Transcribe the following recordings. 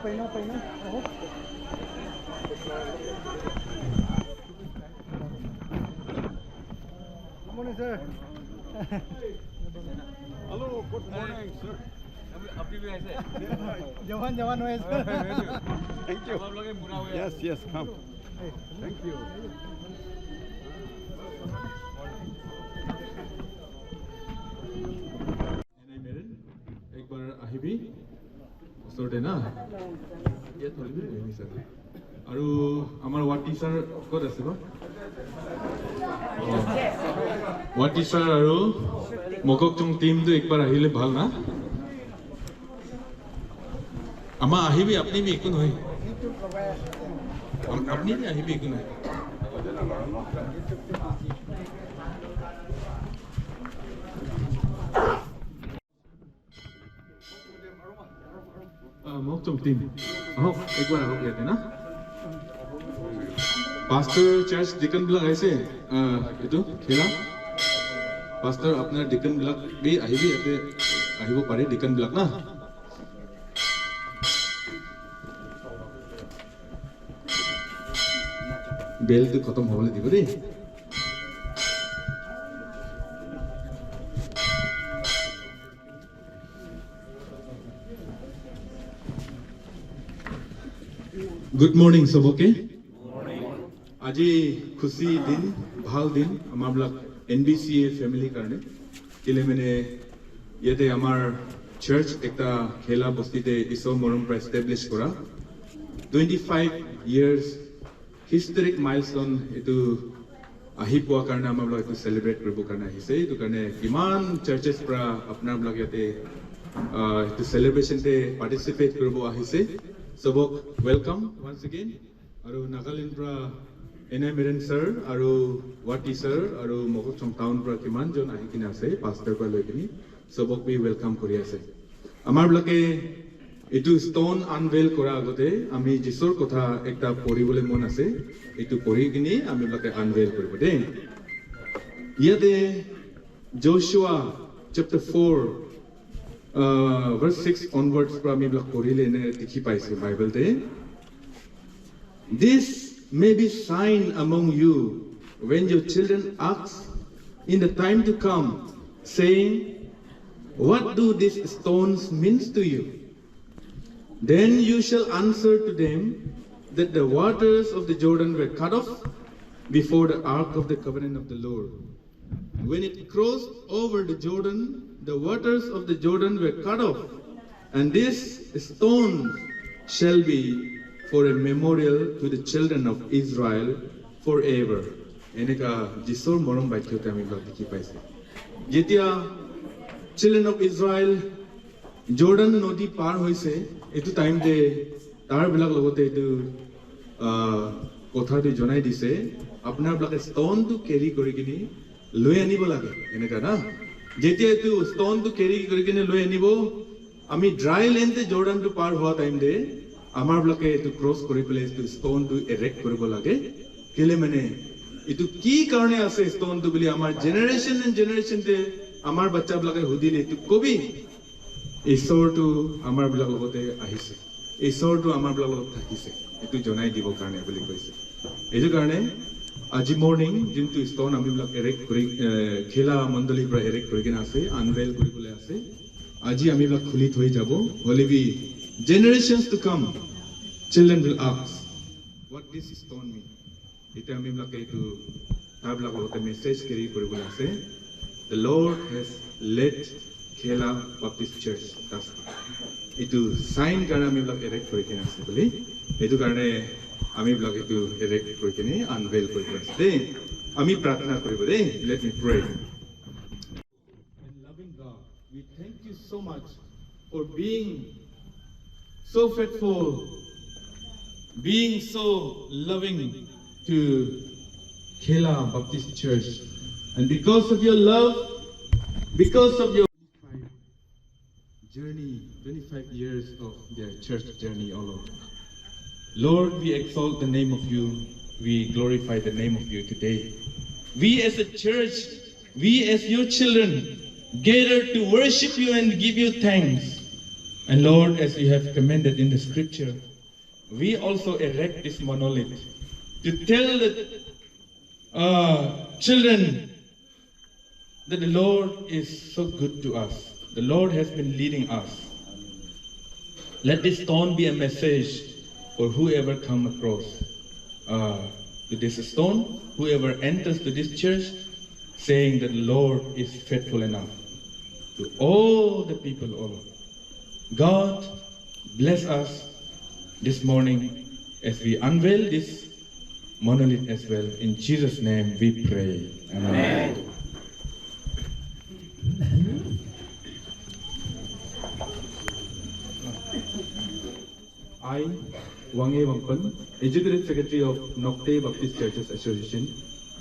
Good morning, sir. Hello, good morning, sir. Jawan wes. Thank you. Yes, yes, come. Thank you. एक बार আহিবি ওচৰতে না ইয়াত ধৰিবি বহি চাগে আৰু আমাৰ ৱাৰ্ড টিচাৰ ক'ত আছে বা ৱাৰ্ড টিচাৰ আৰু মককচং টিমটো একবাৰ আহিলে ভাল না আমাৰ আহিবি আপুনি একো নহয় আপুনি আহিবি একো নহয় Mokchong team. Oh, एक बार हो गया था ना? Pastor church deacon बिलाक ऐसे itu खेला. Pastor अपना deacon बिलाक भी आही ऐसे आही वो पारे deacon बिलाक ना. बेल तो खत्म हो वाले दिवरे. Good morning, सबके. আজি खुशी दिन, ভাল दिन, हमार ब्लॉक NBCA family करने. किले मैंने ये थे हमार church एक ता खेला बस्ती थे इसो मोरम पर establish करा. 25 years historic milestone इतु आही पुआ करना हमार ब्लॉक इतु celebrate करबो करना ही से इतु करने किमान churches पर अपना ब्लॉक ये थे इतु celebration थे participate करबो आही से. सबक welcome once again আৰু নাগালেণ্ড পৰা এনআই মেৰেন sir আৰু ৱাটি sir আৰু মককচং টাউন পৰা কিমান জন আহি কিনে আছে পাস্টাৰ পৰা লৈ কিনে सबक বি ওয়েলকাম কৰি আছে আমাৰ ব্লকে এটো ষ্টন আনভেল কৰা আগতে আমি যিছৰ কথা একটা পঢ়িবলৈ মন আছে এটো পঢ়ি কিনে আমি ব্লকে আনভেল কৰিব দে ইয়াতে Joshua chapter 4 verse 6 onwards from block korile ne dikhi paise bible te this may be sign among you when your children ask in the time to come saying what do these stones means to you then you shall answer to them that the waters of the Jordan were cut off before the ark of the covenant of the Lord when it crossed over the Jordan the waters of the Jordan were cut off, and this stone shall be for a memorial to the children of Israel forever. Eneka jisor morom baikyote ami blog dikhi paise. Jetia children of Israel Jordan nodi par hoise, etu time de tar bilak logote etu kotha tu jonai dise, apnar blog stone tu carry kori kini loi anibo lage. Eneka na. যেতিয়া এটো stone two carry কৰি কিনে লৈ আনিব আমি dry লেন্থে Jordan two পাৰ হোৱা time দে আমাৰ ব্লকে এটো ক্ৰছ কৰি পেলাই এটো ষ্টন টু এৰেক্ট কৰিব লাগে কেলে মানে এটো কি কাৰণে আছে ষ্টন টু বুলি আমাৰ জেনাৰেশন এণ্ড জেনাৰেশন তে আমাৰ বাচ্চা ব্লকে হুদিলে এটো কবি ঈশ্বৰটো আমাৰ ব্লক লগতে আহিছে ঈশ্বৰটো আমাৰ ব্লক লগত থাকিছে এটো জনাই দিব কাৰণে বুলি কৈছে এইটো কাৰণে আজি মৰ্নিং যোনটো ষ্টন আমি ব্লক এৰেক্ট কৰি খেলা মণ্ডলীৰ পৰা এৰেক্ট কৰি কিনে আছে আনভেল কৰিবলৈ আছে আজি আমি ব্লক খুলি থৈ যাব হলিবি generations to come children will ask what this stone mean এটা আমি ব্লক এইটো তাৰ ব্লক লগতে মেছেজ কেৰি কৰিবলৈ আছে the Lord has led Khela Baptist Church that's এইটো সাইন কাৰণে আমি ব্লক এৰেক্ট কৰি কিনে আছে বুলি এইটো কাৰণে আমি ব্লক এটো এৰেক্ট কৰি কিনে আনভেল কৰি আছে দে আমি প্ৰাৰ্থনা কৰিব দে let me pray and loving God we thank you so much for being so faithful being so loving to Khela Baptist Church and because of your love because of your journey 25 years of their church journey all over Lord, we exalt the name of you. We glorify the name of you today. We as a church, we as your children, gather to worship you and give you thanks. And Lord, as you have commanded in the scripture, we also erect this monolith to tell the children that the Lord is so good to us. The Lord has been leading us. Let this stone be a message for whoever come across to this stone, whoever enters to this church, saying that the Lord is faithful enough to all the people all over. God bless us this morning as we unveil this monolith as well. In Jesus' name we pray. Amen. I, Wang E. Wangpan, Executive Secretary of Nokte Baptist Churches Association,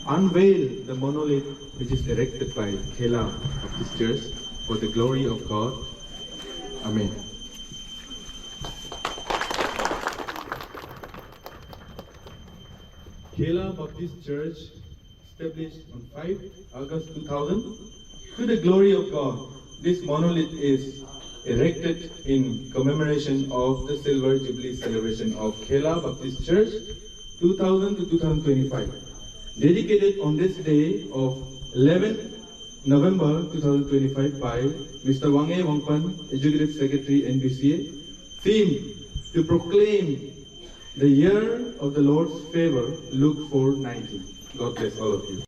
unveil the monolith which is erected by Khela Baptist Church for the glory of God. Amen. Khela Baptist Church, established on 5 August 2000, to the glory of God. This monolith is erected in commemoration of the Silver Jubilee celebration of Khela Baptist Church 2000 to 2025. Dedicated on this day of 11 November 2025 by Mr. Wang E. Wangpan, Executive Secretary NBCA. Theme: to proclaim the year of the Lord's favor, Luke 4:19. God bless all of you.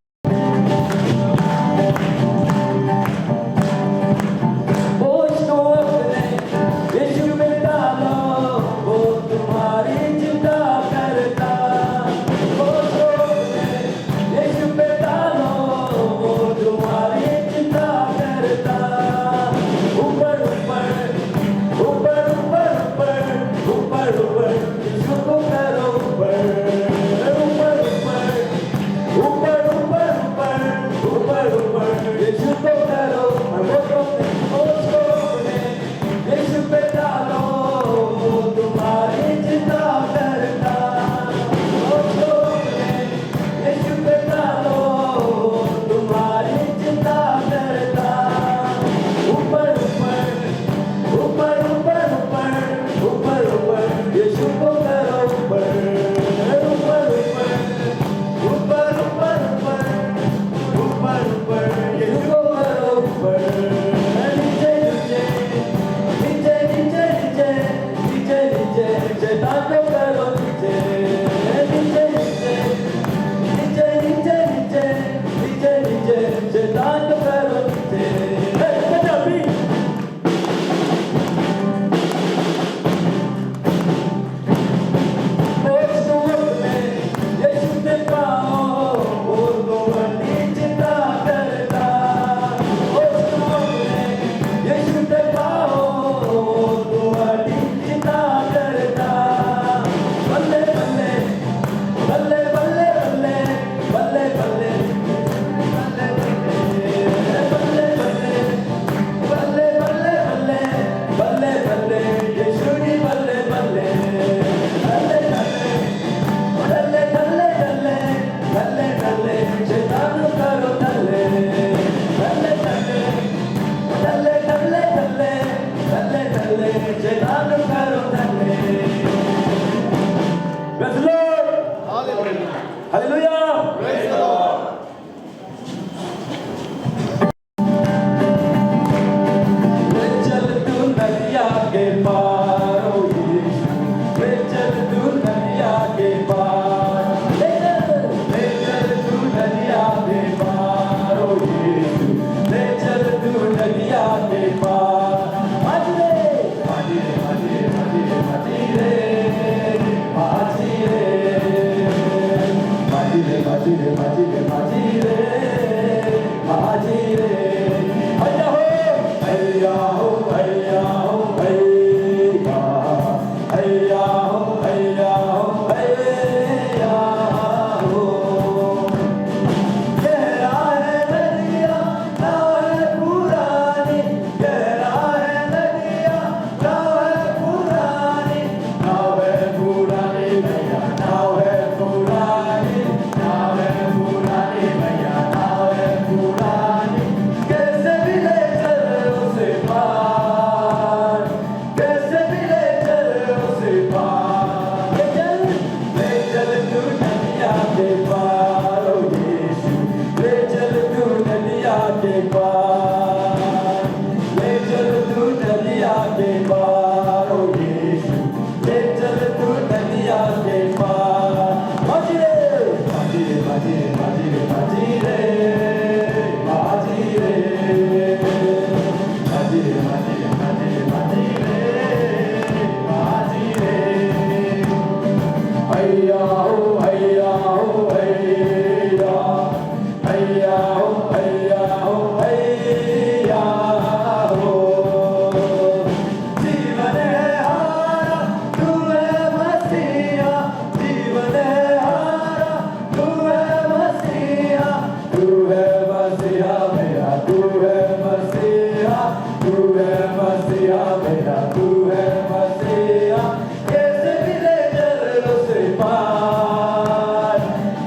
मसीहा मेरा तू है मसीहा कैसे मिले चरणों से पार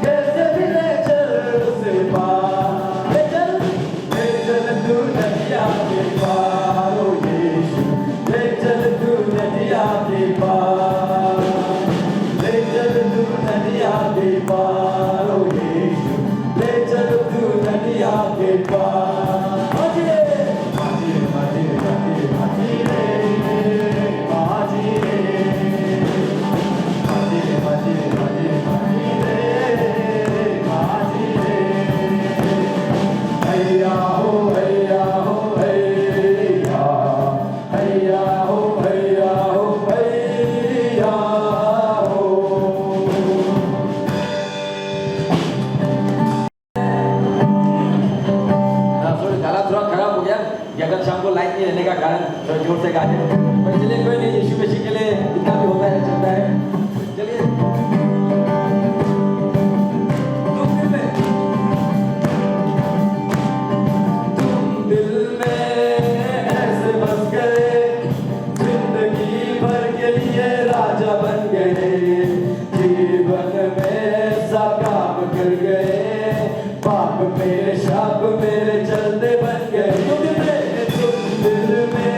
कैसे मिले चरणों से पार ले चल तू नदिया के पार ओ यीशु ले चल तू नदिया के पार ले चल तू नदिया के पार ओ यीशु ले चल तू नदिया के पार जोर से गाते पर चलिए कोई नहीं यीशु मसीह के लिए इतना भी होता है चलता है चलिए तुम दिल में ऐसे बस गए जिंदगी भर के लिए राजा बन गए जीवन में सब काम कर गए पाप मेरे शाप मेरे चलते बन गए तुम दिल में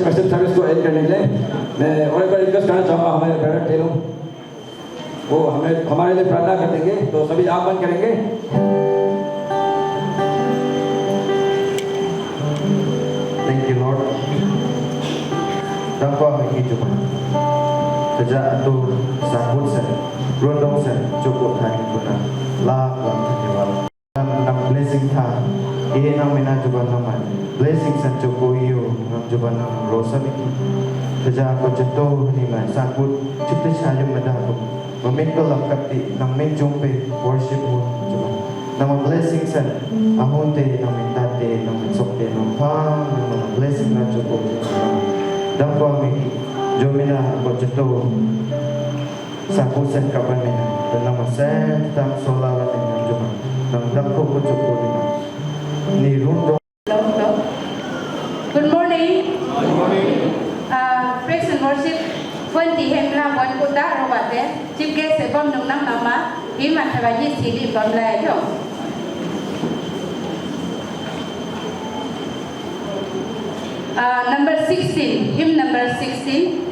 क्वेश्चन सर्विस को एंड करने के लिए मैं और एक बार रिक्वेस्ट करना चाहूँगा हमारे ब्रदर टेलो वो हमें हमारे लिए प्रार्थना कर देंगे, तो सभी आप बंद करेंगे। Thank you, Lord. Đấng con mình chúc thật ra tu sambut sen, rundong sen, cukup hari puna, la lam terjewal. Nam blessing tha, ini nam mina coba naman, blessing sen cukup iyo, nam coba nam rosa niki. Thật ra con jatuh ni mai sambut, cipta saya mendapat, memikul lakati, nam menjumpe worship mu coba. Nama blessing sen, ahun te nam mintate, nam sokte, nam pam, nam blessing na cukup. Đấng con mình, जो मेरा बच्चों sabut sen kapan mina dan nama sen tam solala dengan cuma nang dakko ko cukup ni rundo. Good morning. Good morning. Praise and worship. 20 hem la wan ko da ro ba te. Chief guest se bom nong nang nama. Hi man ha ba yi si di bom la jo. Number 16. Hymn number 16.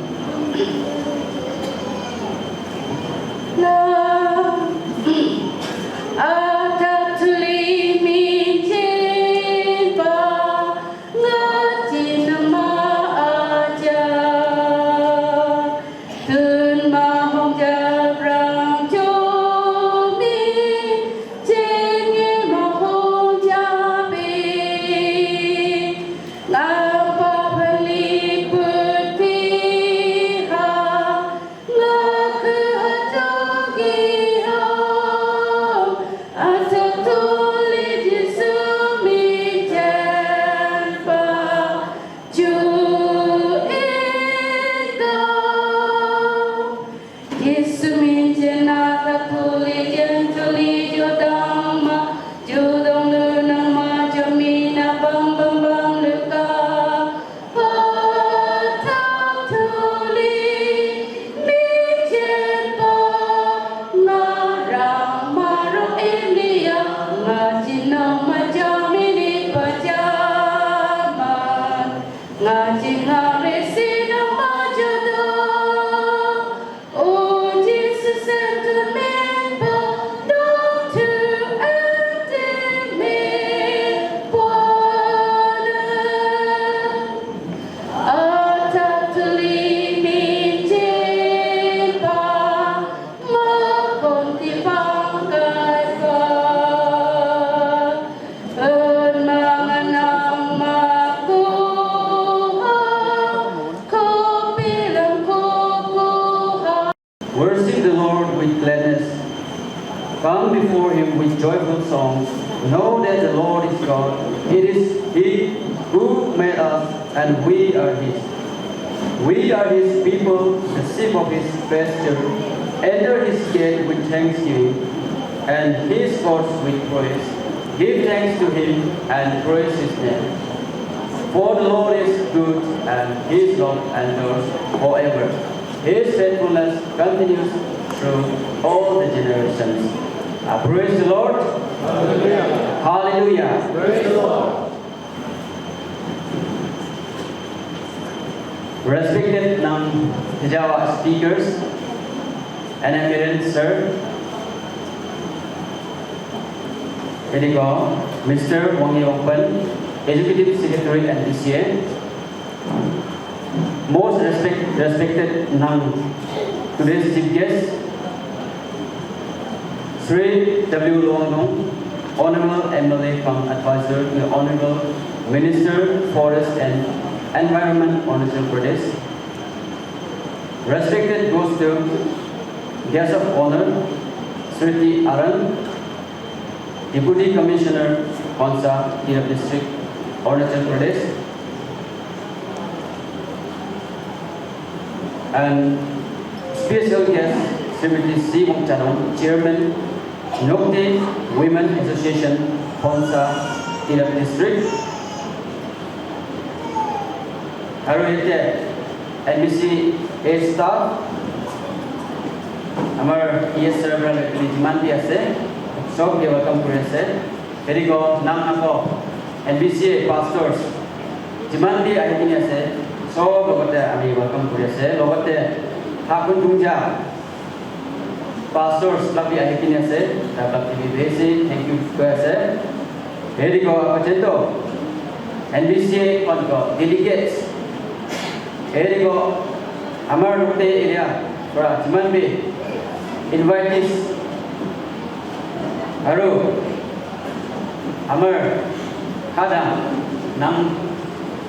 Worship the Lord with gladness. Come before Him with joyful songs. Know that the Lord is God. It is He who made us, and we are His. We are His people, the sheep of His pasture. Enter His gate with thanksgiving, and His courts with praise. Give thanks to Him and praise His name. For the Lord is good, and His love endures forever. His faithfulness continues through all the generations. Praise the Lord. Hallelujah. Hallelujah. Praise the Lord. Respected non-Jawa speakers and eminent sir, Mr. Wang Yongpan, Executive Secretary and DCA. Most respected today's chief guest, Sri W. Luangdong, Honorable MLA from Advisor to the Honorable Minister, Forest and Environment, Arunachal Pradesh. Respected goes to guest of honor, Sriti Aran, Deputy Commissioner, Khonsa, Tirap District, Arunachal Pradesh. And special guest, Srimati C. Mokchanon, Chairman, Nokte Women Association, Khonsa, Tirap District. Haruyete, NBC A staff, Amar ES Cerebral Lijimanti Ase, so we welcome to Ase. Very go, Nam Nako, NBC pastors, Jimanti Ahitini Ase. So, logote ami welcome kuriase. Logote Hakun Tungja pastors labi ahikini ase. Dapat besi. Thank you kuase. Heri ko agento. NBCA konko delegates. Heri ko amar nukte area para jiman be invitees. Haru amar kadang nang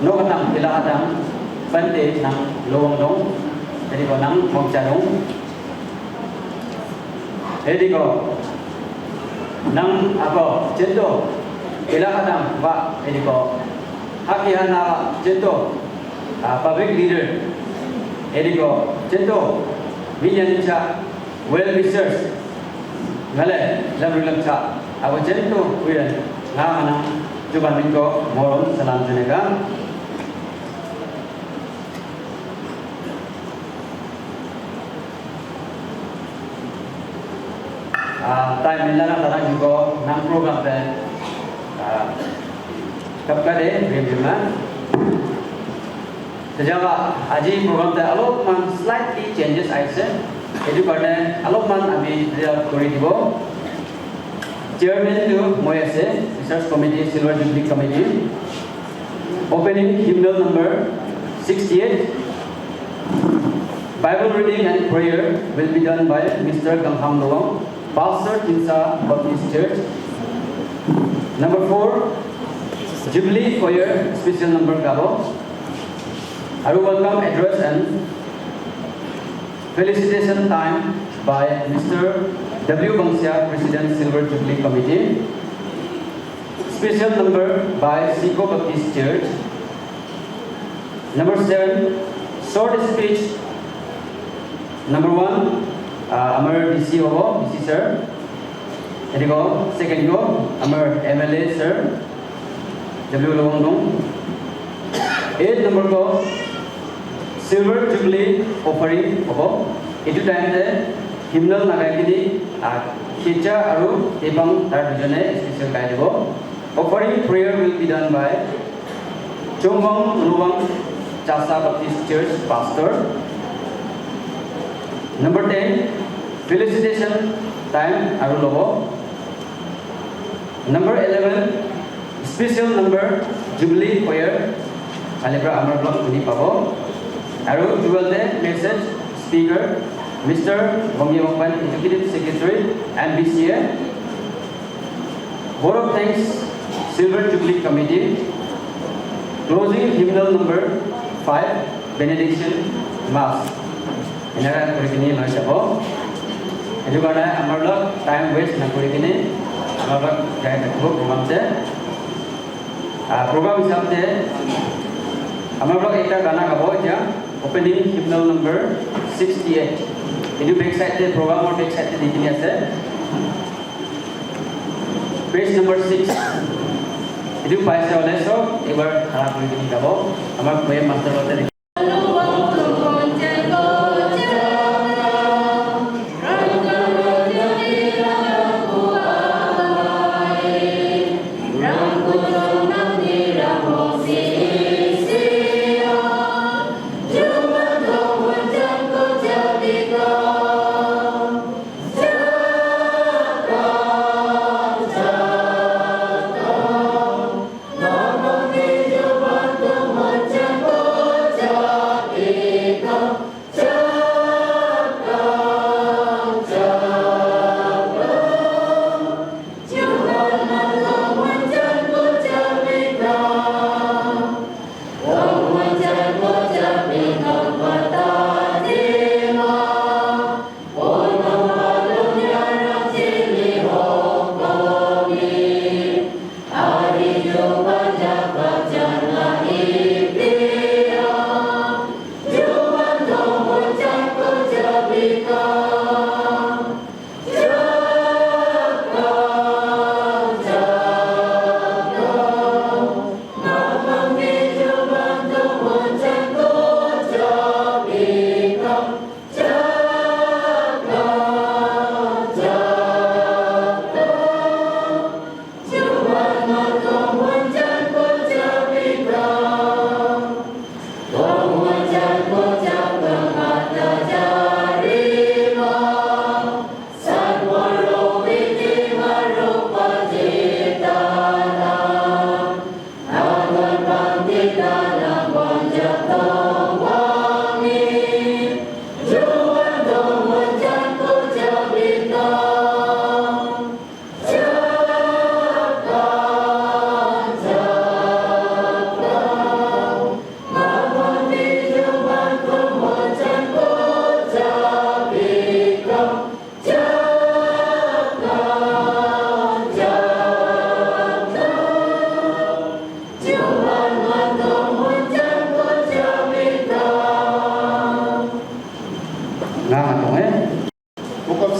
no kadang bila kadang Bante nang Luangdong, jadi ko nang Mokchanon, jadi ko nang ako cento, ilahadang ba, jadi ko hakihan na cento, public leader, jadi ko cento, Vinyan Cha, well-wishers, ngale lamrulam cha, awajen tu kuyan, mana juban mingko morom salam jenega. Time milana tarang juga nang program pe kapkade bimbiman. Sejak aji program te allotment slightly changes aise. Itu karena allotment abi dia kori dibo. Chairman tu moyase Research Committee, Silver Jubilee Committee. Opening hymnal number 68. Bible reading and prayer will be done by Mr. Gangham Lowang, Pastor Tinsa Baptist Church. Number 4, Jubilee Choir special number Gabo. I will welcome address and felicitation time by Mr. W. Bangsia, President Silver Jubilee Committee. Special number by Siko Baptist Church. Number 7, short speech. Number 1, Amar DC Obo, DC Sir. And go, second go, Amar MLA Sir, W. Longdong. 8 number go, Silver Jubilee offering Obo. Itu time the hymnal nagakini, Kicha Aru, Ebang Tardujane, special Kaidibo. Offering prayer will be done by Chongwang Luwang Chasa Baptist Church Pastor. Number 10, felicitation time Arulobo. Number 11, special number Jubilee Choir Alibra Amar Block Uni Pabo. Aru 12 message speaker Mr. Wangye Wangpan, Executive Secretary and BCA. Board of Thanks Silver Jubilee Committee. Closing hymnal number 5, Benediction Mass. Inakan kurikini masyapo. Itu karena amarlok time waste na kurikini amarlok jaya takbo program se. Program hisabte amarlok ekta gana gabo ja opening hymnal number 68. Itu backside te program or backside te dikini ase. Page number 6. Itu paisa oleh so ebar harap kurikini gabo. Amar koye master hote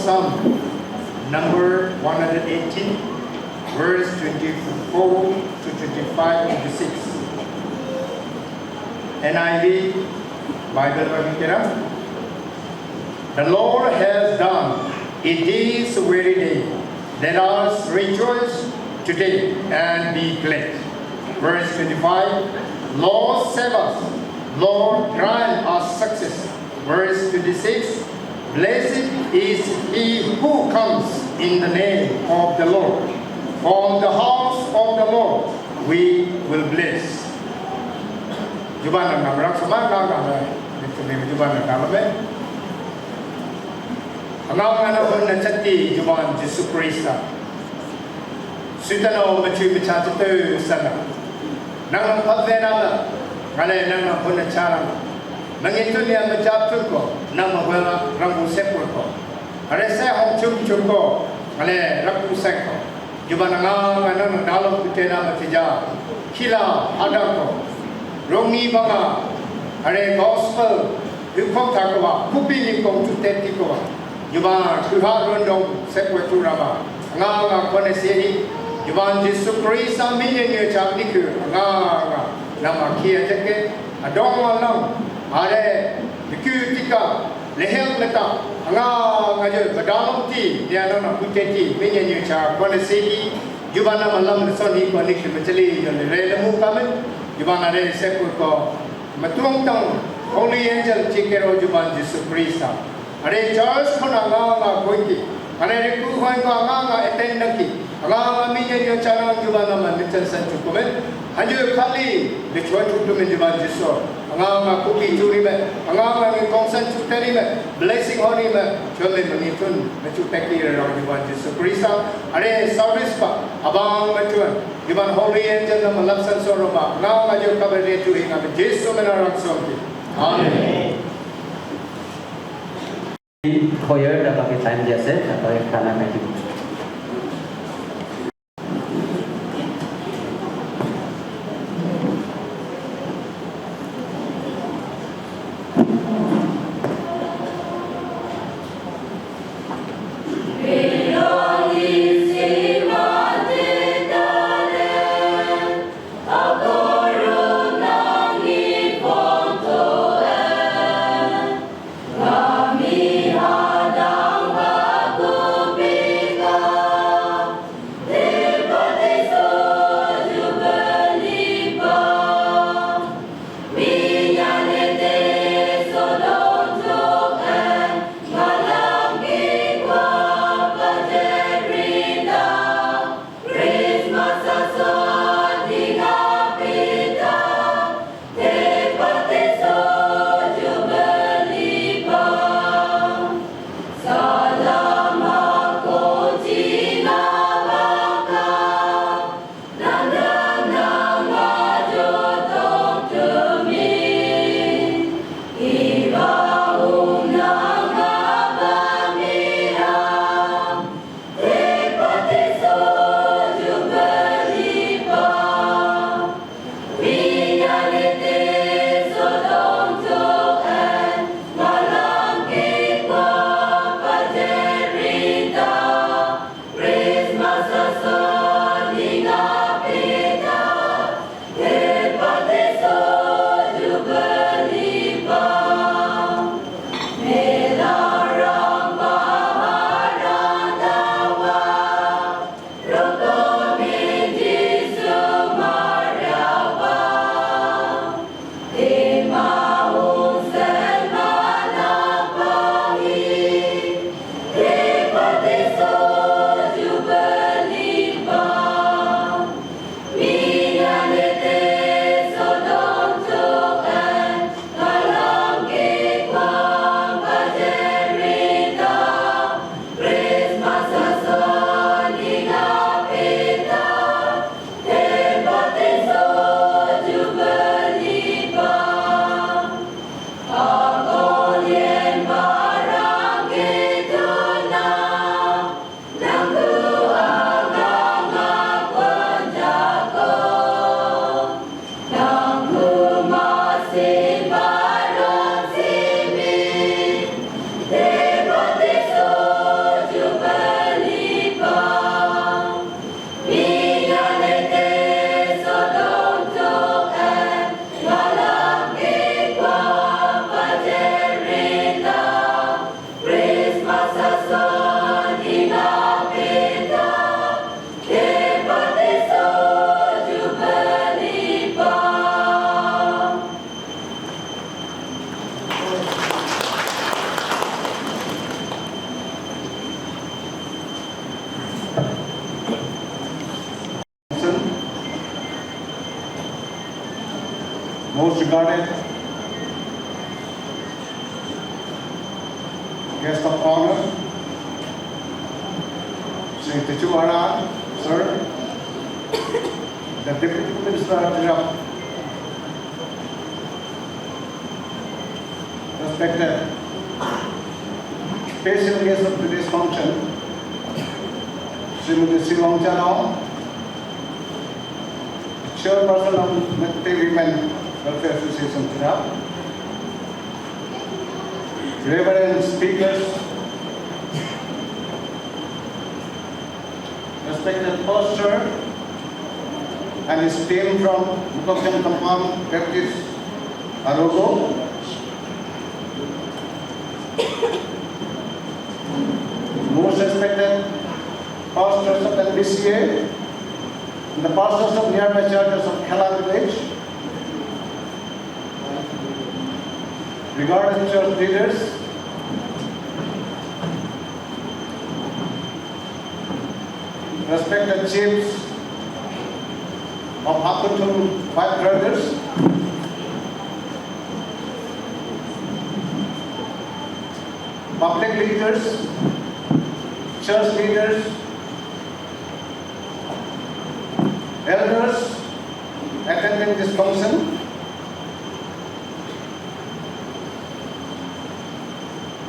Psalm number 118, verse 24 to 25 to 26. NIV Bible Version. The Lord has done. It is a very day. Let us rejoice today and be glad. Verse 25. Lord, save us. Lord, grant us success. Verse 26. Blessed is he who comes in the name of the Lord. From the house of the Lord we will bless. Jubanan namrak sama namrak. Itu ni jubanan namrak. Angang pun nanti jubanan Yesus Kristus. Sudah nak macam itu sana. Nang apa nama? Kalau nang pun cara. Nang itu ni macam tu ko. Nang apa rambu sepul ko. Ada saya hom cum ko. Kalau rambu sek ko. Jubanan nang dalam kita nama tiga. Kila ada ko. Rongi banga. Ada gospel. Hukum tak ko. Kupi ni ko tu teti ko. Jubanan Tuhan rondong sepul tu rama. Ngang ko ni sini. Jubanan Yesus Kristus minyak ni cak ni ke. Ngang nama kia jaket. Adong malam. Ada ketika lehel letak. Ngang aja berdalam ti. Dia nama putih ti. Minyak ni cak ko ni sini. Jubanan malam soni ko ni kemaceli. Jadi relemu kami. Jubanan ada sepul ko. Matuang tang. Holy angel cikero jubanan Yesus Kristus. Ada Charles kena ngang kuiki. Ada reku kuai ngang attend naki. Ngang minyak ni cak jubanan nama macam sentuh komen. Hanya kali dicuai tu menjual Yesus. Ngang kuki curi me. Ngang ni kongsan cuteri me. Blessing hari me. Cuma menitun mencutaki orang jubanan Yesus Kristus. Ada service pa. Abang macam jubanan Holy Angel nama lapsan soroma. Ngang aja kabar dia tu hingga Yesus menarang sorti. Amin. Choir dah pakai time jasa atau kerana magic. Kami hadang baku bika most regarded guest of honor, Sri Tichu Arad, sir, the Deputy Minister General, respected special guest of today's function, Srimati Silong Chanao, Chairperson of Mette Women Welfare Association Tirap, Reverend speakers, respected pastor and his team from Mukokcham Kampang Baptist Arogo, most respected pastors of NBCA, and the pastors of nearby churches of Khela village, regarded church leaders, respected chiefs of Hakutum Five Brothers, public leaders, church leaders, elders attending this function,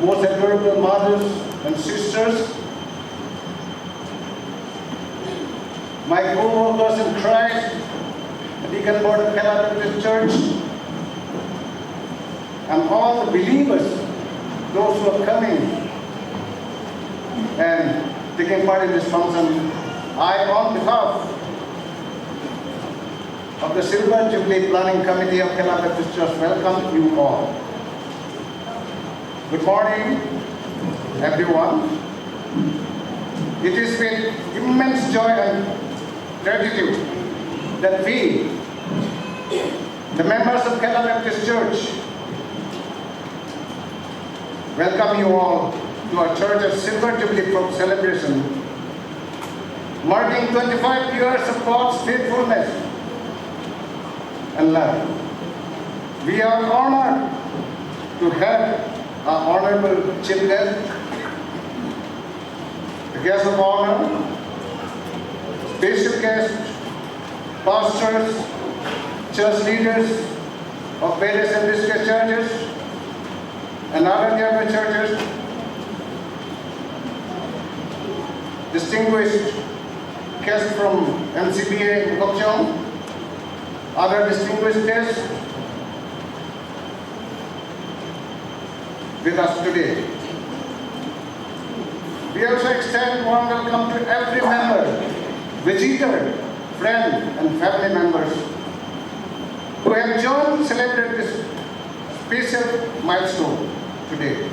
most adorable mothers and sisters, my co-workers in Christ, the Deacon Board of Khela Baptist Church, and all the believers, those who are coming and taking part in this function, I, on behalf of the Silver Jubilee Planning Committee of Khela Baptist Church, welcome you all. Good morning, everyone. It is with immense joy and gratitude that we, the members of Khela Baptist Church, welcome you all to our church's Silver Jubilee celebration, marking 25 years of God's faithfulness and love. We are honored to have our honorable chief guest, the guest of honor, special guests, pastors, church leaders of various and district churches and other nearby churches, distinguished guests from MCBA Mukokcham, other distinguished guests with us today. We also extend warm welcome to every member, visitor, friend, and family members who have joined to celebrate this special milestone today.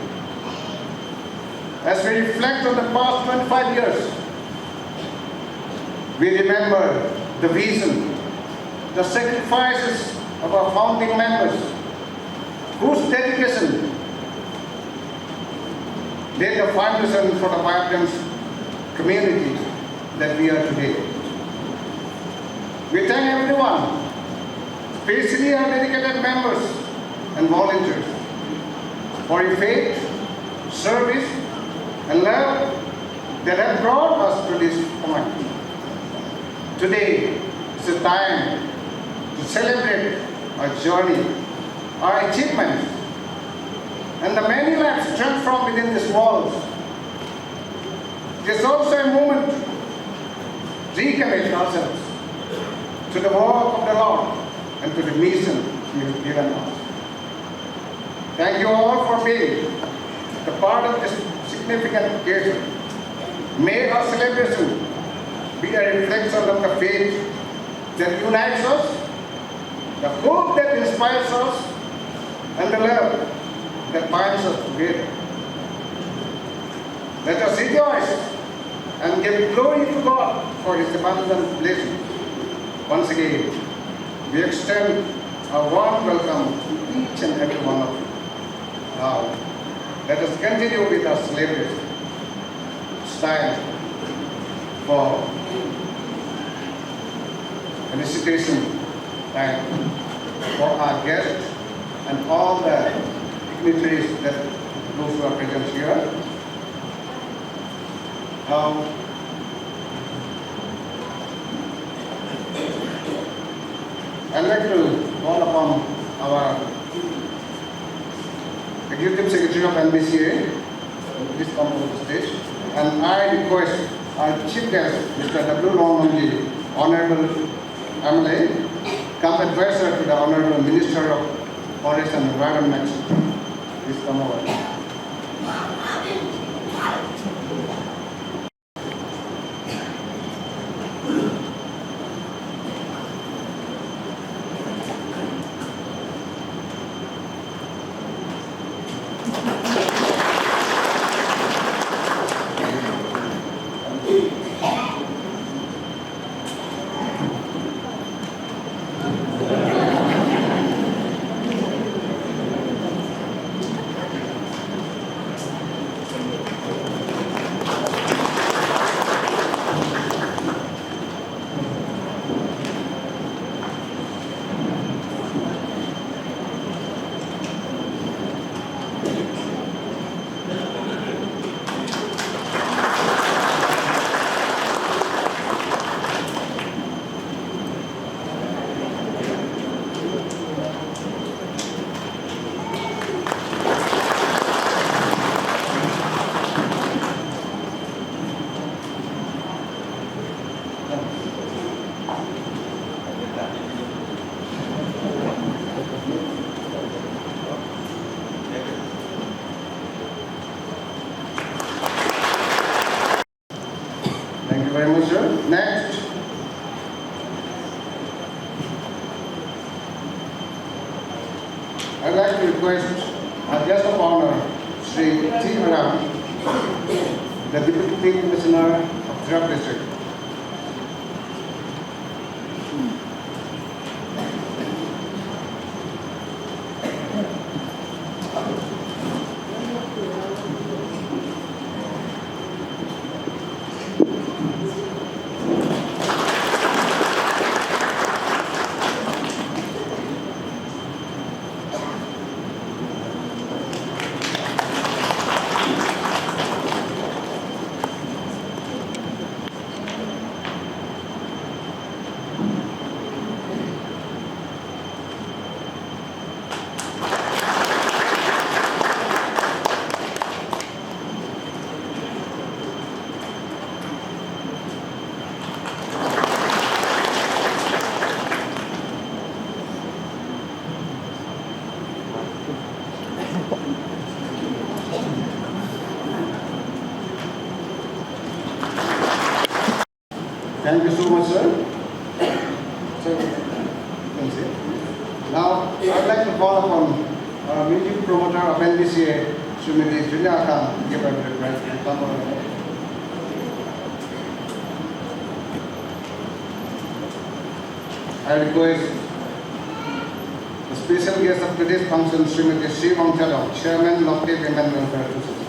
As we reflect on the past 25 years, we remember the vision, the sacrifices of our founding members, whose dedication laid the foundation for the vibrant community that we are today. We thank everyone, especially our dedicated members and volunteers, for your faith, service, and love that have brought us to this point. Today is a time to celebrate our journey, our achievements, and the many lives transformed within these walls. It is also a moment to recommit ourselves to the work of the Lord and to the mission He has given us. Thank you all for being a part of this significant occasion. May our celebration be a reflection of the faith that unites us, the hope that inspires us, and the love that binds us together. Let us rejoice and give glory to God for His abundant blessings. Once again, we extend a warm welcome to each and every one of you. Now, let us continue with our celebration. It's time for felicitation time. for our guests and all the dignitaries that those who are present here. I'd like to call upon our Executive Secretary of NBCA, please come to the stage, and I request our Chief Guest, Mr. W. Ronmanji, Honorable MLA, come advisor to the Honorable Minister of Forest and Environment. Please come over. Thank you very much, sir. Next. I'd like to request our guest of honor, Sri T. Aram, the Deputy Commissioner of Gujarat District. Thank you so much, sir. So, now, I'd like to call upon our music promoter of NBCA, Srimati Julia Khan, to give a request. Come on. I request the special guest of today's function, Srimati Sri Vangchalo, Chairman of the Women Welfare Association.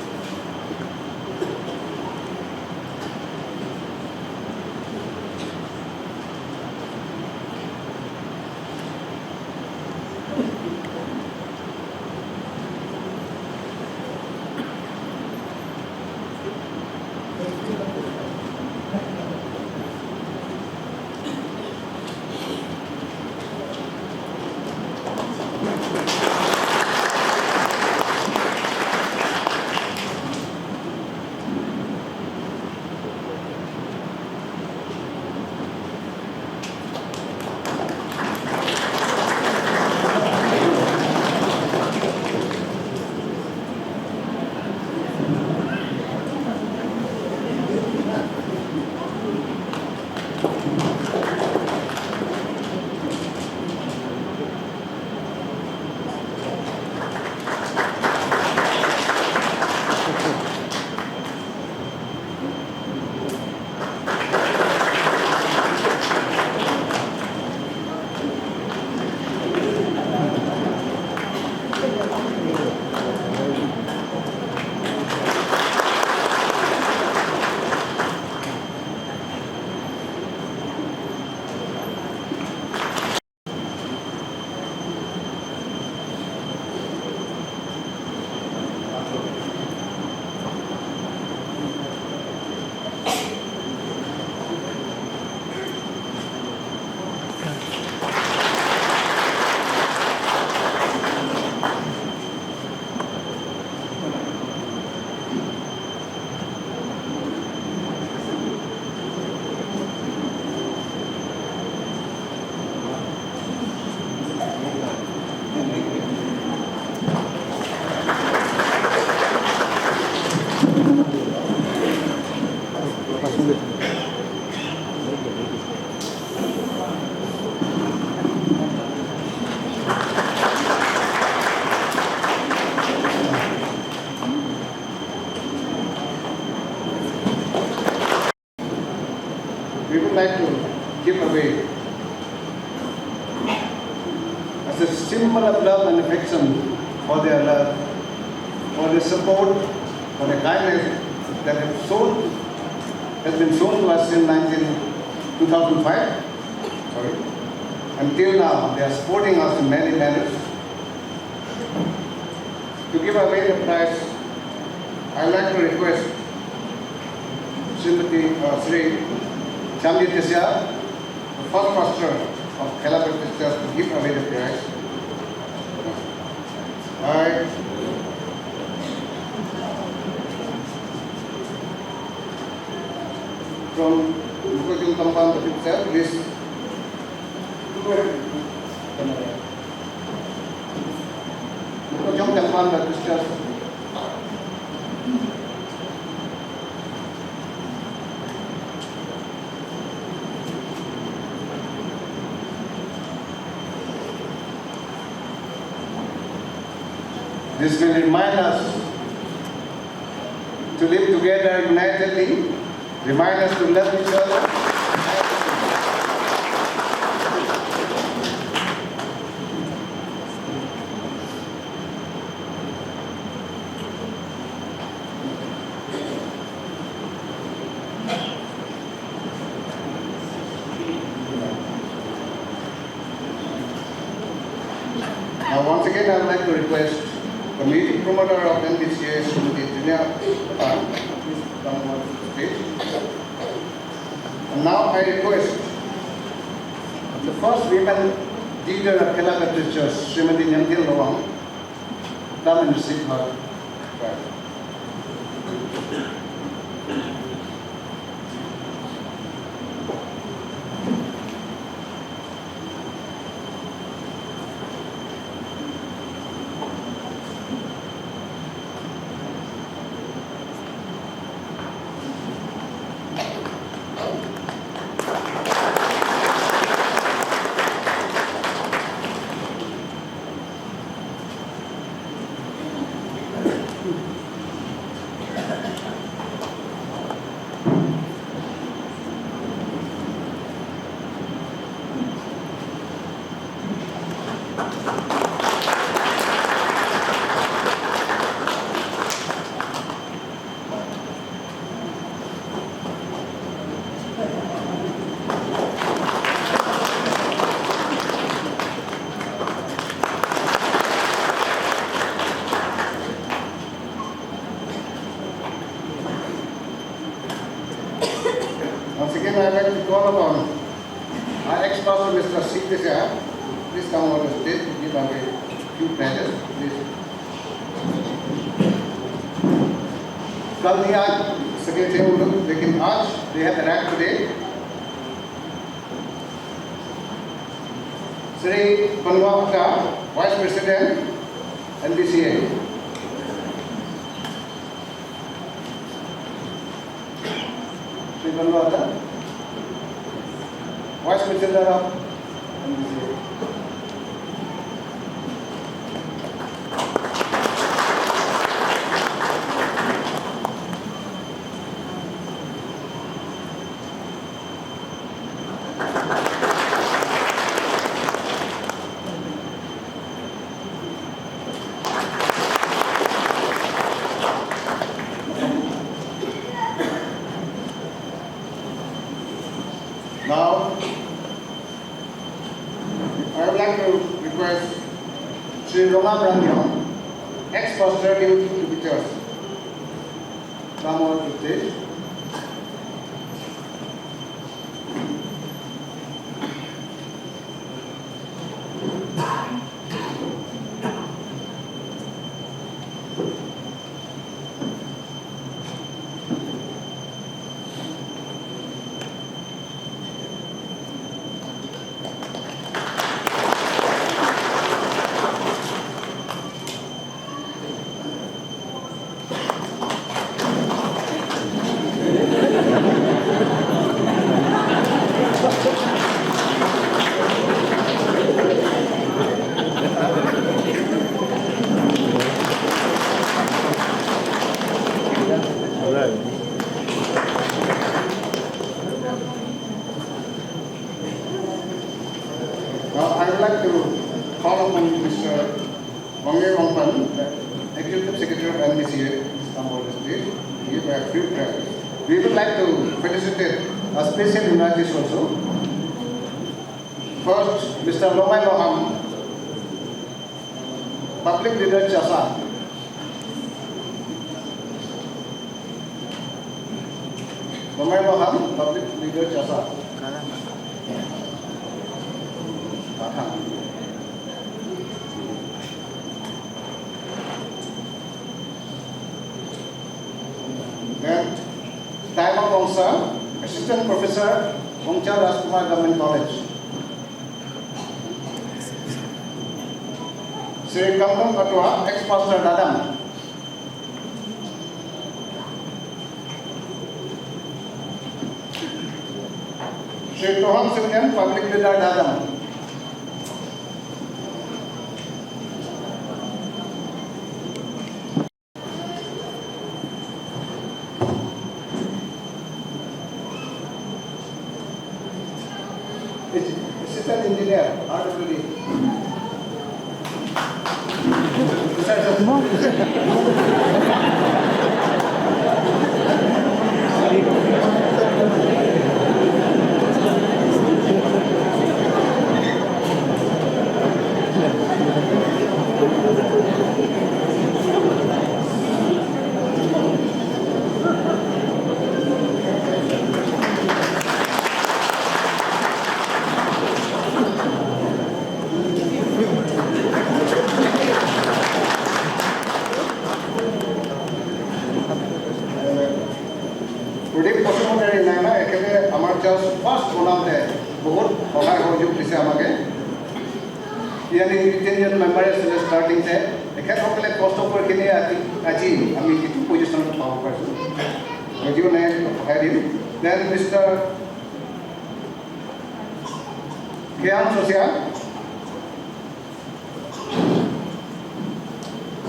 We would like to give away as a symbol of love and affection for their love, for their support, for the kindness that has been shown to us since 2005. Sorry. Until now, they are supporting us in many manners. To give away the prize, I would like to request Sri Chamdi Tisya, the first pastor of Khela Baptist Church, to give away the prize. I from Mukojum Tampan himself, please. Mukojum Tampan Baptist Church. This will remind us to live together unitedly, remind us to love each other. Now once again I would like to request the meeting promoter of NBCA, Srimati Jinya, please come on the stage. And now I request the first women leader of Khela Baptist Church, Srimati Nyamdil Lawang, come and receive her prize. Once again, I would like to call upon our ex-pastor, Mr. C. Tisya. Please come on the stage to give away a few pledges. Please. कल नहीं आज सके थे वो लोग, लेकिन आज they have arrived today. Sri Panwapta, Vice President, NBCA. Sri Panwapta, Vice President of NBCA. Now, I would like to request Sri Roma Brandyon, ex-pastor to the church, come on to stage. like to call upon Mr. Wangye Wangpan, the Executive Secretary of NBCA, Istanbul District, to give a few prayers. We would like to felicitate a special invitees also. First, Mr. Lomai Loham, Public Leader Chasa. Lomai Loham, Public Leader Chasa. Then, Taima Wongsa, Assistant Professor, Wongcha Rajkumar Government College. Sri Kampung Katwa, Ex-Pastor Dadam. Sri Toham Sunian, Public Leader Dadam. Assistant Engineer, RWD. Today, Postmodern Nana, actually, our just first one of the board, Ola Hoju Pisamake. Yani 10 members starting there. I can't calculate cost of work in achieve. I mean, two position of power person. But you know, then Mr. Kiam Social,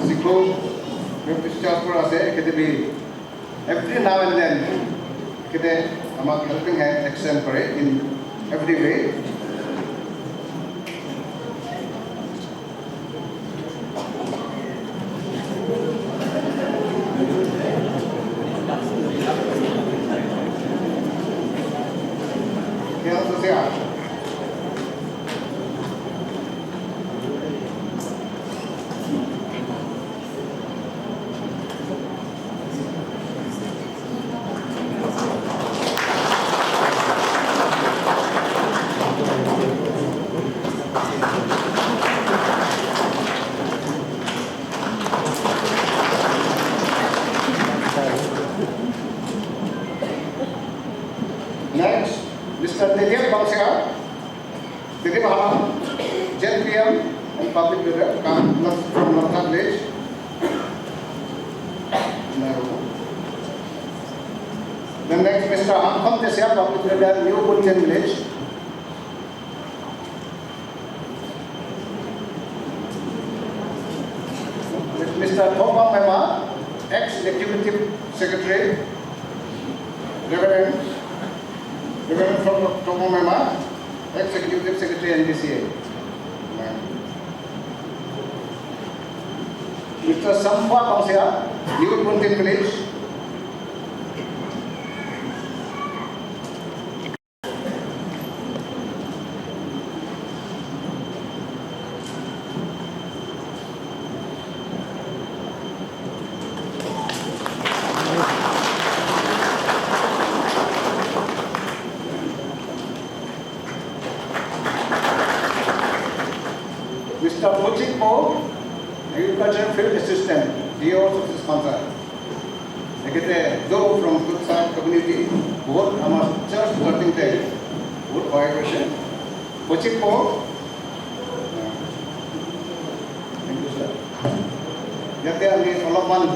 Sikho, discharge for us, every now and then, I'm helping hand extend for it in every way. Kiam Social. Next, Mr. Dilip Bangsia, Dilip Halam, Jen PM, and Public Leader from Northern Village. Then next, Mr. Ankam Desia, Public Leader, New Bunchen Village. Mr. Thopa Mema, Ex-Executive Secretary, Reverend from Thopa Mema, Ex-Executive Secretary NBCA. Mr. Sampha Bangsia, New Bunchen Village. Mr. Mochikpo, Agricultural Field Assistant, he also is sponsored. I get a Joe from Kutsar community, both our church working day, good cooperation. Mochikpo, thank you, sir. Yate Ali Solomon.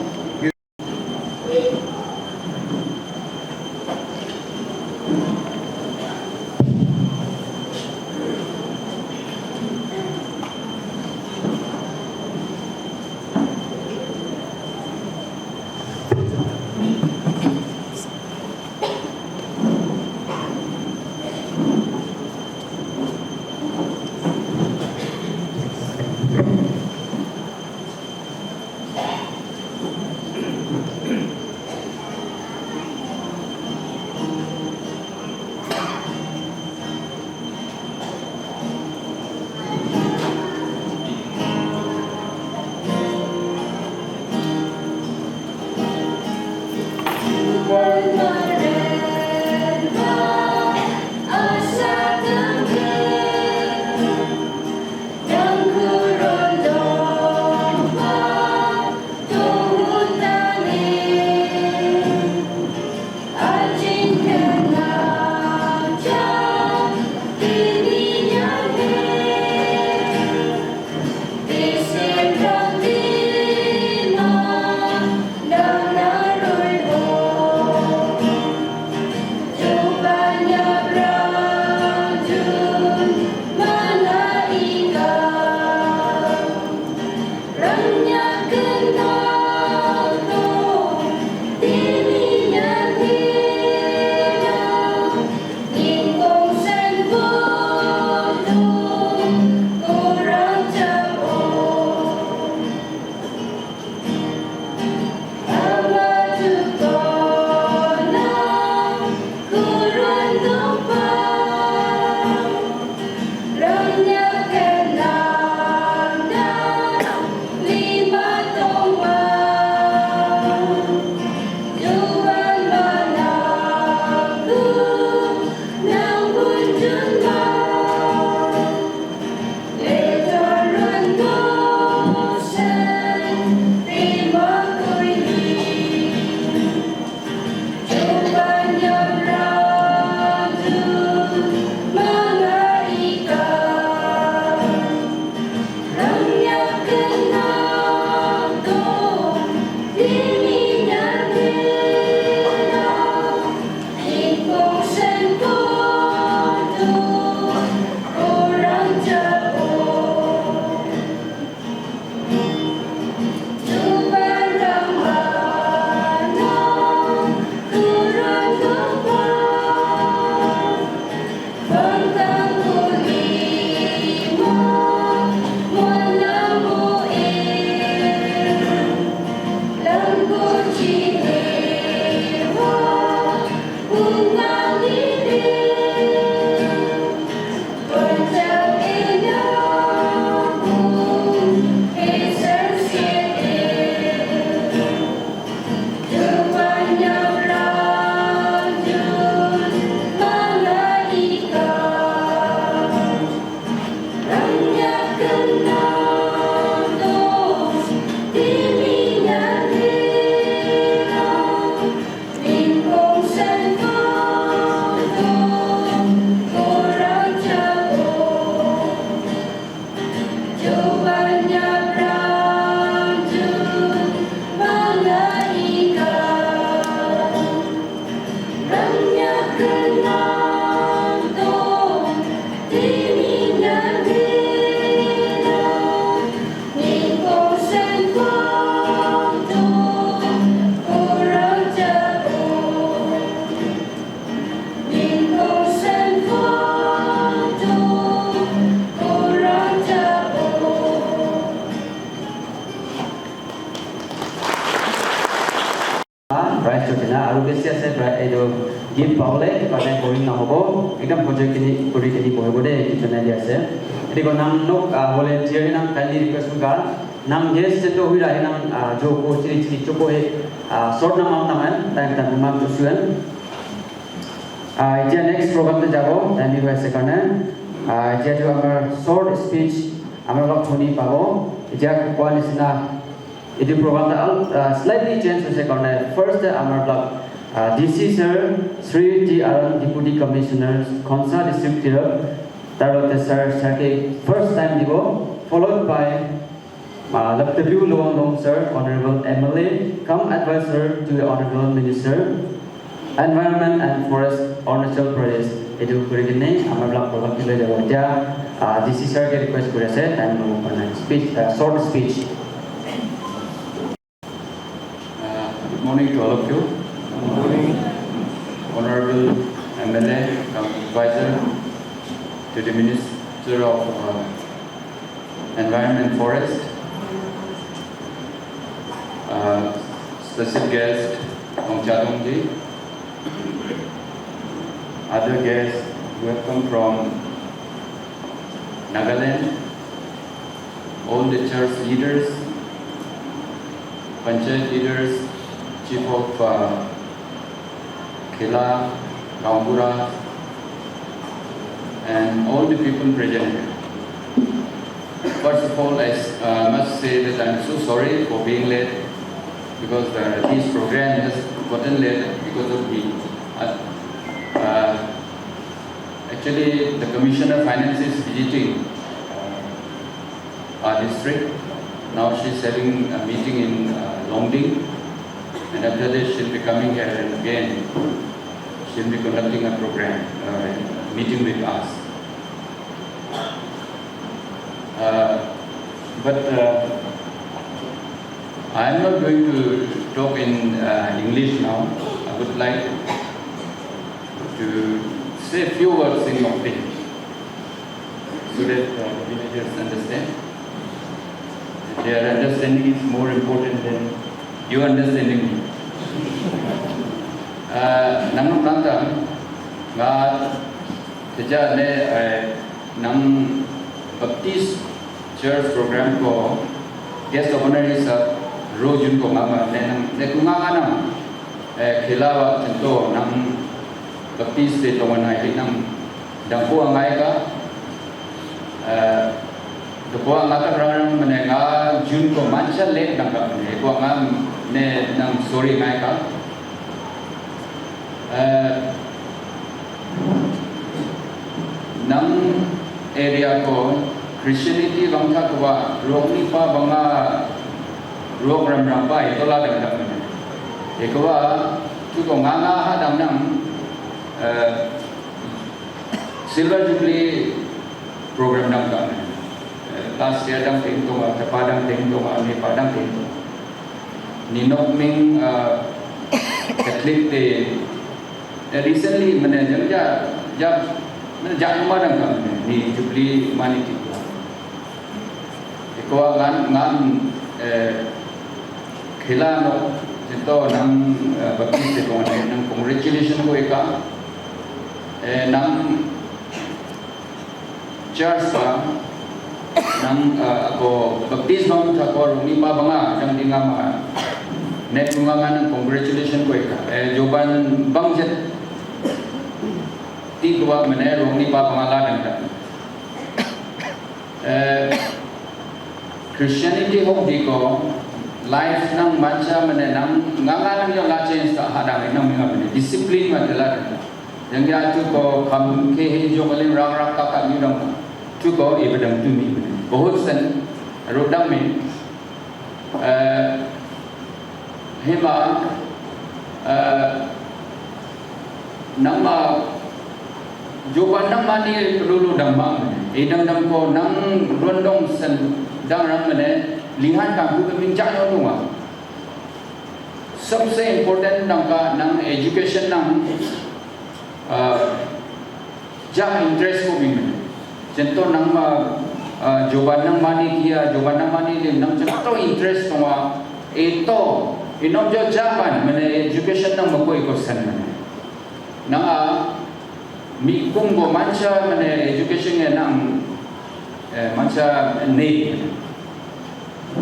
itu give paule karena boring na hobo ekdam project ini kuri kini boy bode kitchen area ase jadi ko nam nok volunteer nam kindly request ka nam yes to hui ra nam jo ko chiri chiri choko he short nam nam time time mam to suan next program te jabo time ho ase karone to amar short speech amar lok thoni pabo ja ko nisna itu program ta slightly change ase karone first amar block DC sir, Sri T. Aran, Deputy Commissioner, Khonsa District here, Tarot sir, Sarke, first time Digo, followed by W. Long Long sir, Honorable MLA, come advisor to the Honorable Minister, Environment and Forest, Arunachal Pradesh. Itu kurigini, amar block program kilo jawaja. DC sir ke request kurase, time no speech, short speech. Good morning to all of you. Good morning, Honorable MLA, Advisor to the Minister of Environment and Forest, special guest Ong Chatong Ji, other guests who have come from Nagaland, all the church leaders, Panchayat leaders, Chief of Khela, Rambura, and all the people present here. First of all, I must say that I am so sorry for being late because this program has gotten late because of me. Actually, the Commissioner of Finance is visiting our district. Now she is having a meeting in Longding, and after this she'll be coming here and again she'll be conducting a program, meeting with us. But I am not going to talk in English now. I would like to say a few words in Mokti so that villagers understand. Their understanding is more important than you understanding me. Nang nanta nga teja ne nang Baptist Church program ko guest of honor is Rojun ko nga ne kunga nang khilawa tento nang Baptist de tomanai nang dangko angai ka Dua ngata orang menengah Jun ko manca lek nang ka ne ko ngam ne nang sorry ngai ka nang area ko Christianity bang tha ko rok ni pa banga rok ram ram pa ito la dang dang ne e ko tu ko nganga ha dang nang silver jubilee program nang ka ne last year dang ting to padang ting to ni padang ting ni nok ming Catholic de recently mane jab mane jang madang ka ni jubilee mani ti ko ngan khila no jito nang bakti se ko nang congratulation ko eka nang church pa nang ako baptism bang thakor ni pa banga jang dingama net ngungangan congratulation ko eka joban bang jet ti ko mane rong ni pa banga la dang Christianity hok di ko life nang mancha mane nang ngangan yo la change ta hada nang minga mane discipline ma dela yang ya tu ko kam ke he jo kalim rang rak ka ni dang tu ko e bedang tu mi बहुत सन Rodham में Hema nama जो नम मानी लुलु दम्मा एदम दम को नम रोंडों सन दंग रंग मने लिहान का गुबे मिंचा नो दुआ सबसे इम्पोर्टेंट नंगा नंग एजुकेशन नंग जा इंटरेस्ट को भी में जंतो नंग joban nang mani kia joban nang mani le nang chato interest twa eto inom jo japan mane education nang makoi ko san mane nang mi kung go mancha mane education nge nang mancha nei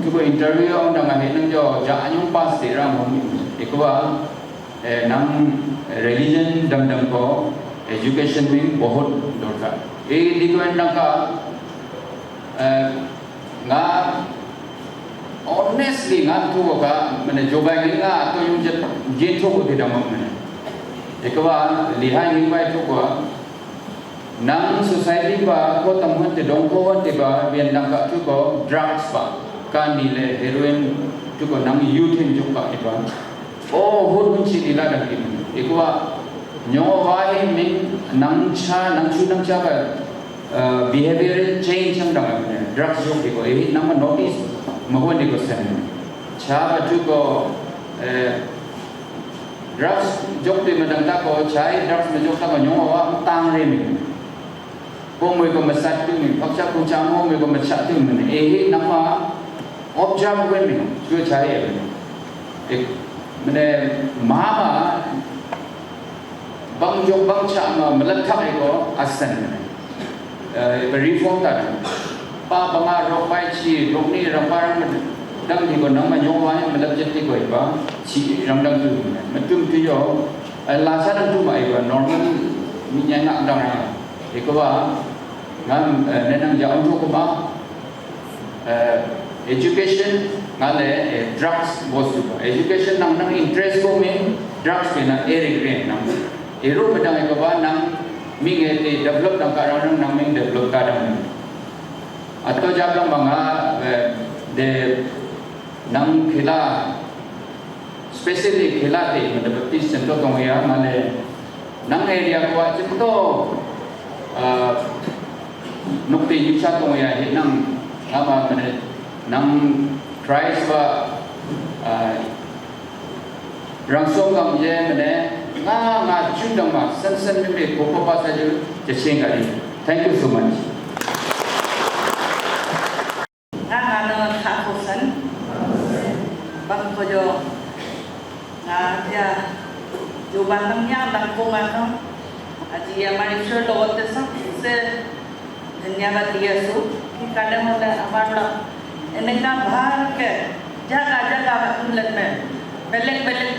tu ko interview ang nang he nang jo ja anyong pass te ram hom ikwa nang religion dam dam ko education में बहुत दरकार ये depend का nga honestly nga tu ka mane jobai nga to yung je to ko de dam mane ekwa lihai ni bai to ko nang society ba ko tam hon te dong ko te ba bian nang ka tu ko drugs ba kan ni le heroin tu ko nang youth hin ju ka ba o hon chi ni la da ki ekwa nyo vai min nang cha ba behavioral change ang dang drugs jo ko e nang ma notice ma ho ni ko sen cha ba tu ko drugs jo te ma dang ta ko chai drugs ma jo ta ko nyo wa tang re mi ko mo ko ma sat tu mi phak cha ku cha mo mo ko ma cha tu mi e nang ma observe wen mi chu chai e mane ma ba bang jok bang cha ma malat thak ko asan reform ta pa banga ro pai chi ro ni ram pa ram dang thi ko nang ma nyong wa malat jet ti ko ba chi ram dang tu ma tum ti yo la sa dang tu mai ko normal mi nya ngak dang ra e ko ba ngam ne nang ja on ko ba education ngale drugs was education nang interest ko me drugs ke na eric green nang ero bedang ko ba nang ming te develop nang karang nang ming develop kadang atau jablang mga de nang khila specially khila te madapati sento tong ya mane nang area ko chito nukte yucha tong ya nang ama mane nang Christ ba rangsong kam je mane nga chundang ma san san me ko pa sa ju je ching ga ri thank you so much nga na kha ko san bang ko jo nga ya jo ban nam nya dang ko ma no aji amar ishwar lo te sa se धन्यवाद दिया सु कि काले मोला हमारा इनका बाहर के जगह जगह उन्नत में बेलेक बेलेक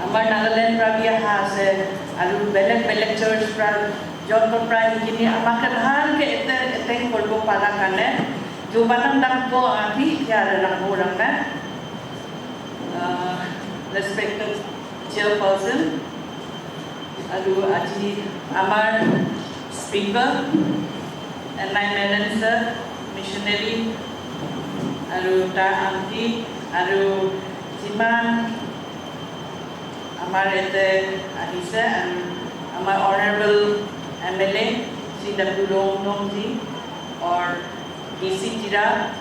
हमारे नागालैंड प्राविया हास है आलू बेलेक बेलेक चर्च प्राव जॉनपुर प्राव जिन्हें हमारे बाहर के इतने कोल्बो पाला करने जो बनम दम को आती क्या रंगो रंग में respected chairperson आलू आजी हमारे speaker enlightenment sir missionary aru ta auntie aru jiman amar ete ahise and amar honorable MLA C.W. Long ji or DC Tira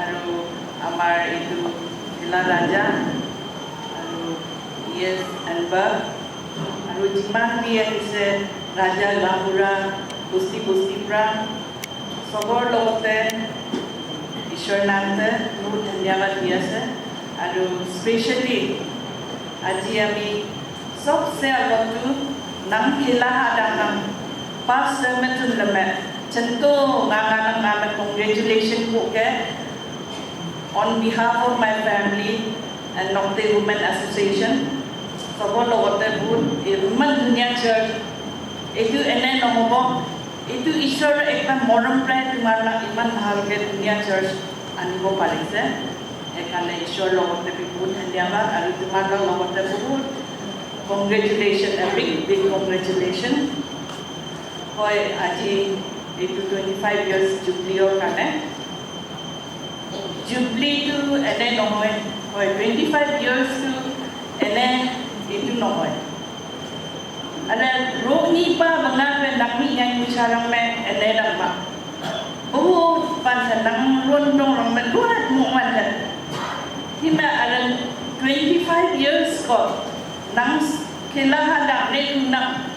aru amar itu Ila Raja aru yes Anbar aru jiman bi ahise Raja Lahura Pusti pra sobor lote ishwar nante nur dhanyawad diya se aru specially aji ami sobse agatu nang khila hadang pas semetun lame chanto nang congratulations ko ke on behalf of my family and Nokte Women Association sobor lote bud irman dunia church itu ene nomo itu ishwar ekta moram pray tumara iman bhalke dunia church anibo parise ekane ishwar logote bihut dhanyawad aru tumar logote bahut congratulations a big congratulations hoy aji itu 25 years jubilee kane jubilee tu ene nohoy hoy 25 years tu ene itu nohoy ada rohni pa mengape nakmi yang sarang me enedang ma oh pansanang rondong rong me luat mu manat hima ada 25 years ko nang kelahan dak ne nang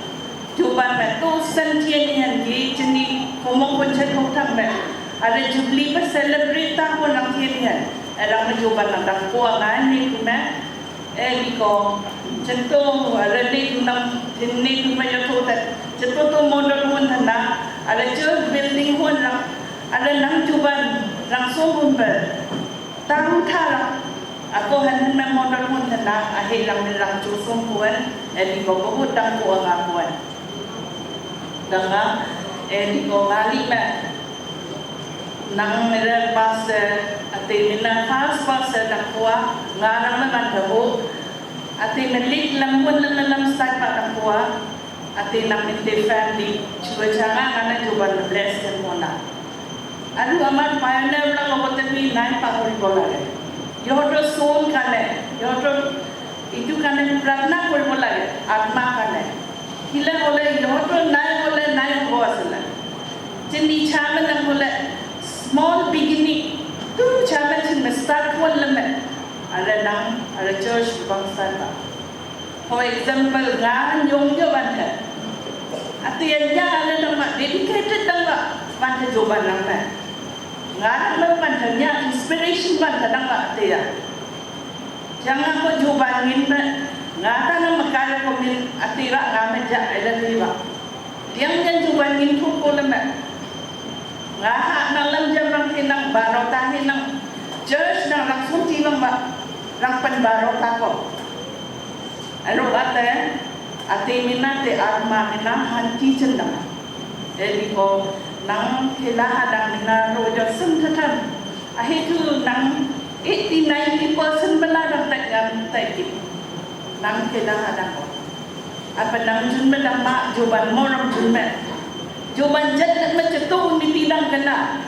coba me to sentien yang di jeni komong koncet hotang me ada jubilee pa celebrate ta ko nang tian ada me coba nang dak ko ngan ni me biko cento ada ni nang Tinni kumaya total. Cetutu modal pun thana. Ada church building pun rang. Ada nang cuban rang sombun ber. Tahu thara. Aku hendak modal pun thana. Ahir rang cusum puan. Edi kau tang puan akuan. Dengan edi kau ngali me. Nang mera pas ati mina pas dak kuah ngarang na man dabu ati melik lampun lam start pa dak kuah ati nang minte family chua changa kana juban bless kan mona adu amar pioneer la lobote mi nai pa hori bolare yoto soul kane yoto itu kane pratna kori bolare atma kane hila bole yoto nai ho asala jini chama nang bole small beginning tu cara cuma start pun lemah. Ada church bangsa tak. For example, ngaran jong je bantah. Ati yang ada nama dedicated nama bantah joban nama. Ngaran nama bantahnya inspiration bantah nama ati ya. Jangan kau jobangin na. Ngaran nama kaya kau min ati rak ngamen jak ada tiba. Yang jobangin tu kau lemah. Ngah nalam jam hinang barota hinang church nang langsung tilang ba rang pan barota ko alo ate minate atma mina hanti cendang jadi ko nang khela hadang mina rojo sentatan ahitu nang 80-90% beladang takkan taiki nang khela hadang ko apa nang jun bedang mak joban moram jun Juman jad macam ni tidang kena.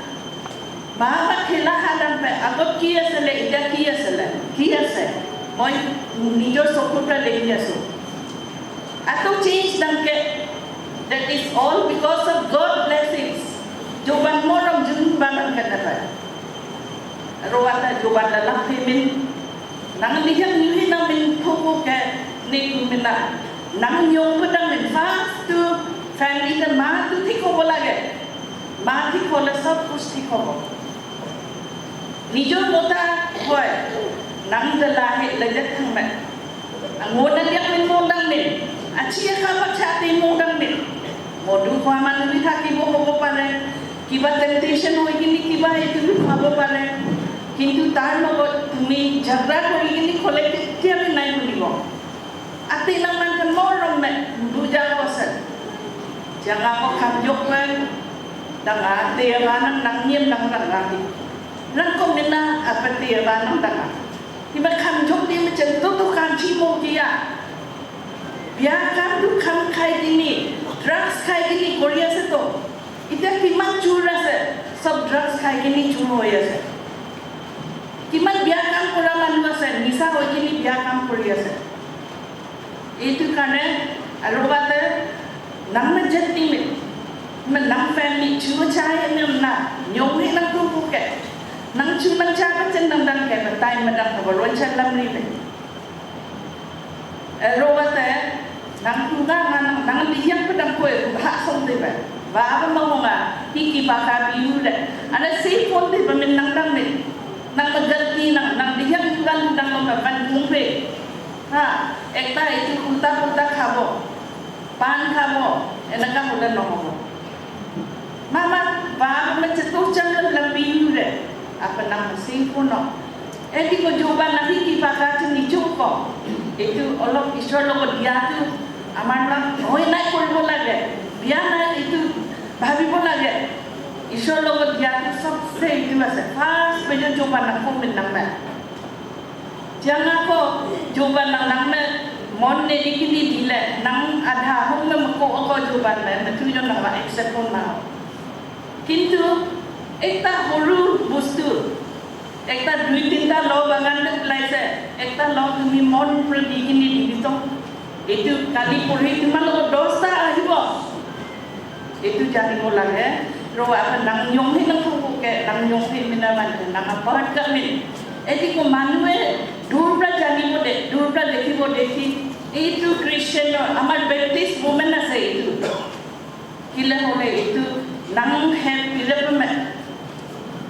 Maha khela hadang pe agak kia sele ida kia se. Moi nijo sokutra lehiya so. Atau change dang ke. That is all because of God blessings. Juman moram jun bangang kena pa. Rawata juman lalak min. Nang lihang nyuhi nang min thoko ke ni kumina. Nang nyong pedang min fast tu. Family का माँ तो ठीक हो बोला गया माँ ठीक होला सब कुछ ठीक हो निजो मोटा हुआ नंग दलाहे लजत थंग में अंगोना लिया में मोडंग में अच्छी है खामत चाहते मोडंग में मोडू को हमारे भी था कि वो हो पारे कि बात टेंशन होगी नहीं कि बात ये भी खाबो पारे किंतु तार लोग तुम्हें झगड़ा होगी नहीं खोले कितने भी नहीं होगी वो आते लंगन kan morom में दूजा वसन jangan kau kamjuk kan dengan tiaran nang nyem nang ngati nang kau mina apa tiaran nang tengah tiba kamjuk dia macam tu kan cimo dia biarkan tu kam kai gini drugs kai gini Korea seto itu timan curah se sab drugs kai gini cuma ya se timan biarkan kurang manusia se nisa ho gini biarkan Korea se itu karena alubate nang menjadi menang family cuma cahaya memna nyong ni nang tu bukan nang cuma cahaya macam nang ke betai menang kebaruan celam ni le rawat nang tu nang lihat pedang kue hak som deh apa mau ngah hiki bakar biu le ada si pun deh pemenang nang ni nang menjadi nang lihat kan nang membakan mumpe ekta itu kulta khabo pan khamo enakah mudah nomo mama bapa mencetus jangan lebih dulu apa nama singkuno di ko jawaban lagi kita kacang dicukup itu Allah Isra logo dia tu amar lah oh naik pun lagi dia naik itu babi pun lagi Isra logo dia tu सबसे itu masa pas baju jawaban aku menama jangan ko jawaban nama mon ne dikini dile nang adha hong na mako ako juban na matu yon na accept kon na kintu ekta horu bustu ekta dui tinta lo bangan na plaise ekta lo tumi mon pro dikini dito itu kali puri tuman lo dosa ahibo itu jani mo lage ro apa nang nyong hi nang ko ke nang nyong hi minaman nang apa ka min eti ko manwe durra jani mo de durra dekhi mo dekhi itu Christian amar Baptist woman na sa itu kila hole itu nang hem kila peme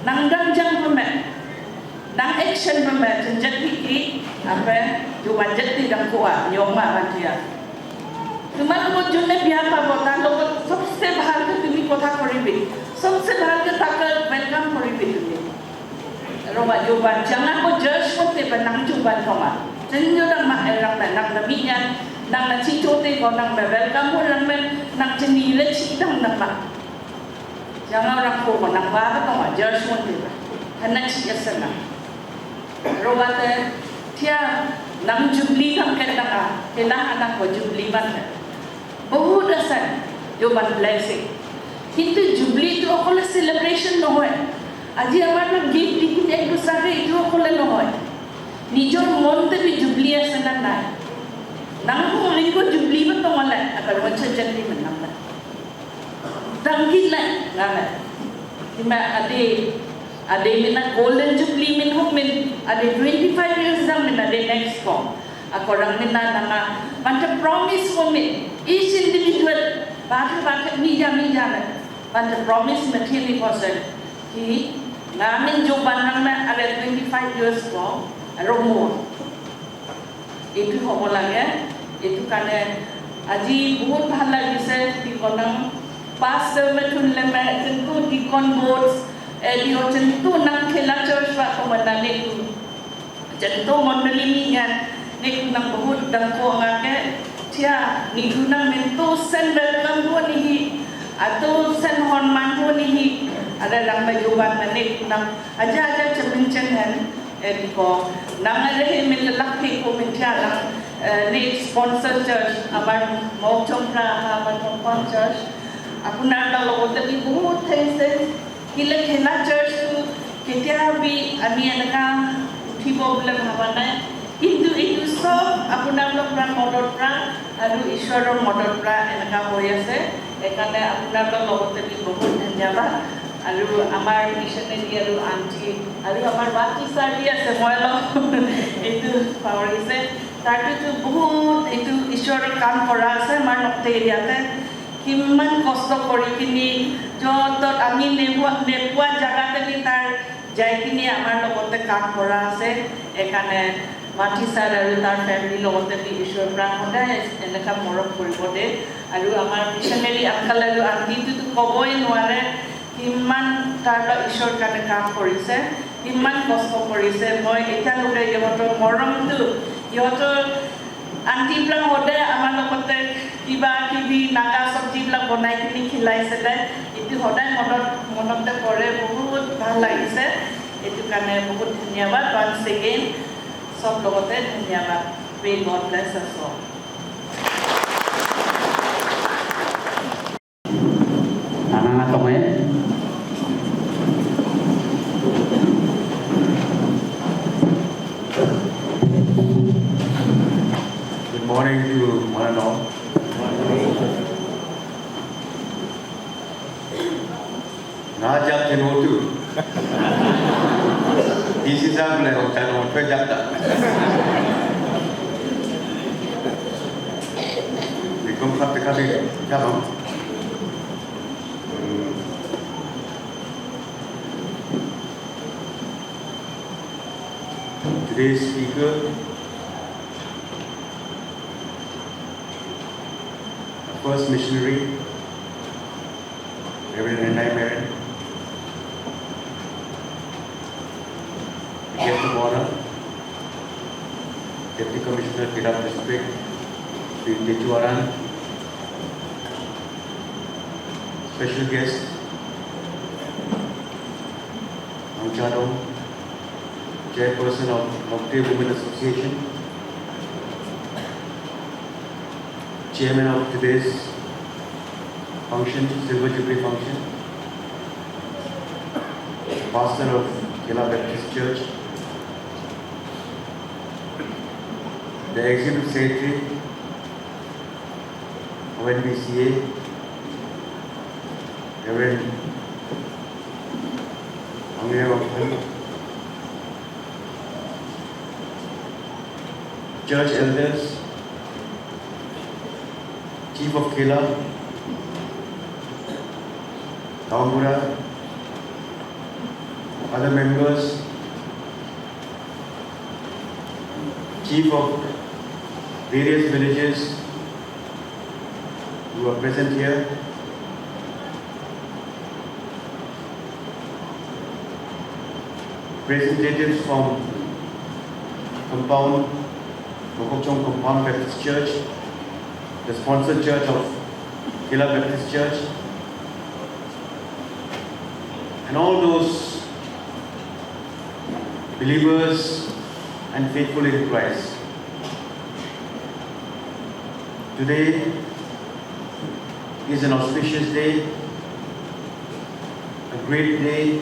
nang danjang peme nang action peme jenjati ki apa juman jati dang kuat nyoma rantia cuma जोने बिया पाबो तार लोगत सबसे ভালকে তুমি কথা করিবে सबसे ভালকে তাকে ওয়েলকাম করিবে তুমি রোবা জোবান jangan ko judge ko te banang juban koma jenyo nang ma erang nang namian nang na chichote ko nang welcome mo nang chenile chidang nang ma jangan orang ko nang ba ko ma judge mo te ba hanak siyasana roba te tia nang jubli kang kedaka kailangan anak ko jubli ban बहुत असन जो मन blessing किंतु jubilee तो Akole celebration न होय আজি আমার না গিফট দিকিন এক দুসারে ইটো অকলে ন হয় নিজর মনতে বি जुबली আছে না নাই নাম কো লিখো जुबली বা তোমালে আকার মচ্ছে জলদি মন নাম tangkil ngana tima ade mina golden jubilee min hok min ade 25 years dang min ade next form akorang mina nanga banta promise for me each individual bata mi jana banta promise materially person ki ngamin joban nang ade 25 years ko romo itu hobo lage itu kane আজি বহুত ভাল লাগিছে কি কোনাম pastor metulle me tentu di convots di tentu nang khela church wa komanane tu tentu mondali mingan nek nang bahut dang ko ngake tia ni gunang mento sen welcome ko ni atau sen honman ko ni ada lang majuban nek nang aja cemencen han ko nang rehe min lakhi ko min tia lang nek sponsor church abar mokchomra abar kompon church আপোনাৰ লগতে B বহুত ঠাইছে কিলে খেলা search কেতিয়া B আমি এনেকা উঠিব বুলি ভাবা নাই কিন্তু এইটো সব আপোনাৰ লগৰ মদৰ পৰা আৰু ঈশ্বৰৰ মদৰ পৰা এনেকা হৈ আছে একানে আপোনাৰ লগতে বি বহুত ধন্যবাদ আৰু আমাৰ মিশনাৰী আৰু আন্টি আৰু আমাৰ বাকি সাৰ্টি আছে মই এইটো পাৱৰিছে তাৰটো বহুত এইটো ঈশ্বৰৰ কাম কৰা আছে আমাৰ নকতে এৰিয়াতে কিমান কষ্ট কৰি কিনি যত আমি নেপুৱা জায়গাতে বি তাৰ যাই কিনি আমাৰ লগতে কাম কৰা আছে এখানে মাটি সাৰ আৰু তাৰ ফ্যামিলি লগতে বি ঈশ্বৰ প্ৰাণ সদায় এনেকা মৰম কৰিব দে আৰু আমাৰ মিশনাৰী আংকল আৰু আন্টিটো ক'বই নোৱাৰে কিমান তাৰ ঈশ্বৰ কাৰণে কাম কৰিছে কিমান কষ্ট কৰিছে মই এতিয়ালৈকে ইহঁতৰ মৰমটো ইহঁতৰ আন্টি প্লাং হতে আমাৰ লগতে কিবা কিবি নাগা চব্জিবিলাক বনাই কিনি খিলাইছে এইটো সদায় মনতে পৰে বহুত ভাল লাগিছে এইটো কাৰণে বহুত ধন্যবাদ once again সব লগতে ধন্যবাদ may God bless us all Anak kamay Good morning to one and all. Ngajak Timotu. This is our level. Jangan lupa jata. Bikum kata kali jawab. Today's speaker. First missionary, Reverend Renai Marin, guest of honor, Deputy Commissioner, Kedah District, Sri Techuaran, special guest, Angchado, Chairperson of Octave Women Association, Chairman of today's function, Silver Jubilee function, Pastor of Kela Baptist Church, the Executive Secretary of NBCA, Reverend Angaya Wakhan, church elders, Chief of Kela, Taungura, other members, Chief of various villages, who are present here. Representatives from Mokokchung Compound Baptist Church, the sponsor church of Kila Baptist Church, and all those believers and faithful in Christ. Today is an auspicious day, a great day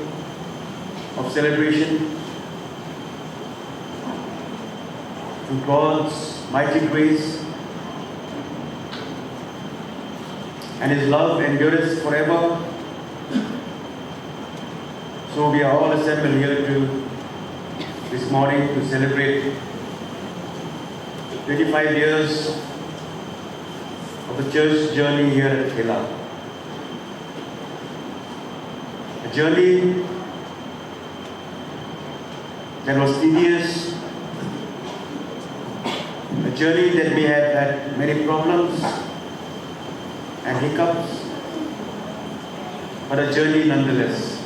of celebration. To God's mighty grace and His love endures forever. So we are all assembled here this morning to celebrate 25 years of the church journey here at Kila. A journey that was tedious, a journey that we have had many problems and hiccups, but a journey nonetheless.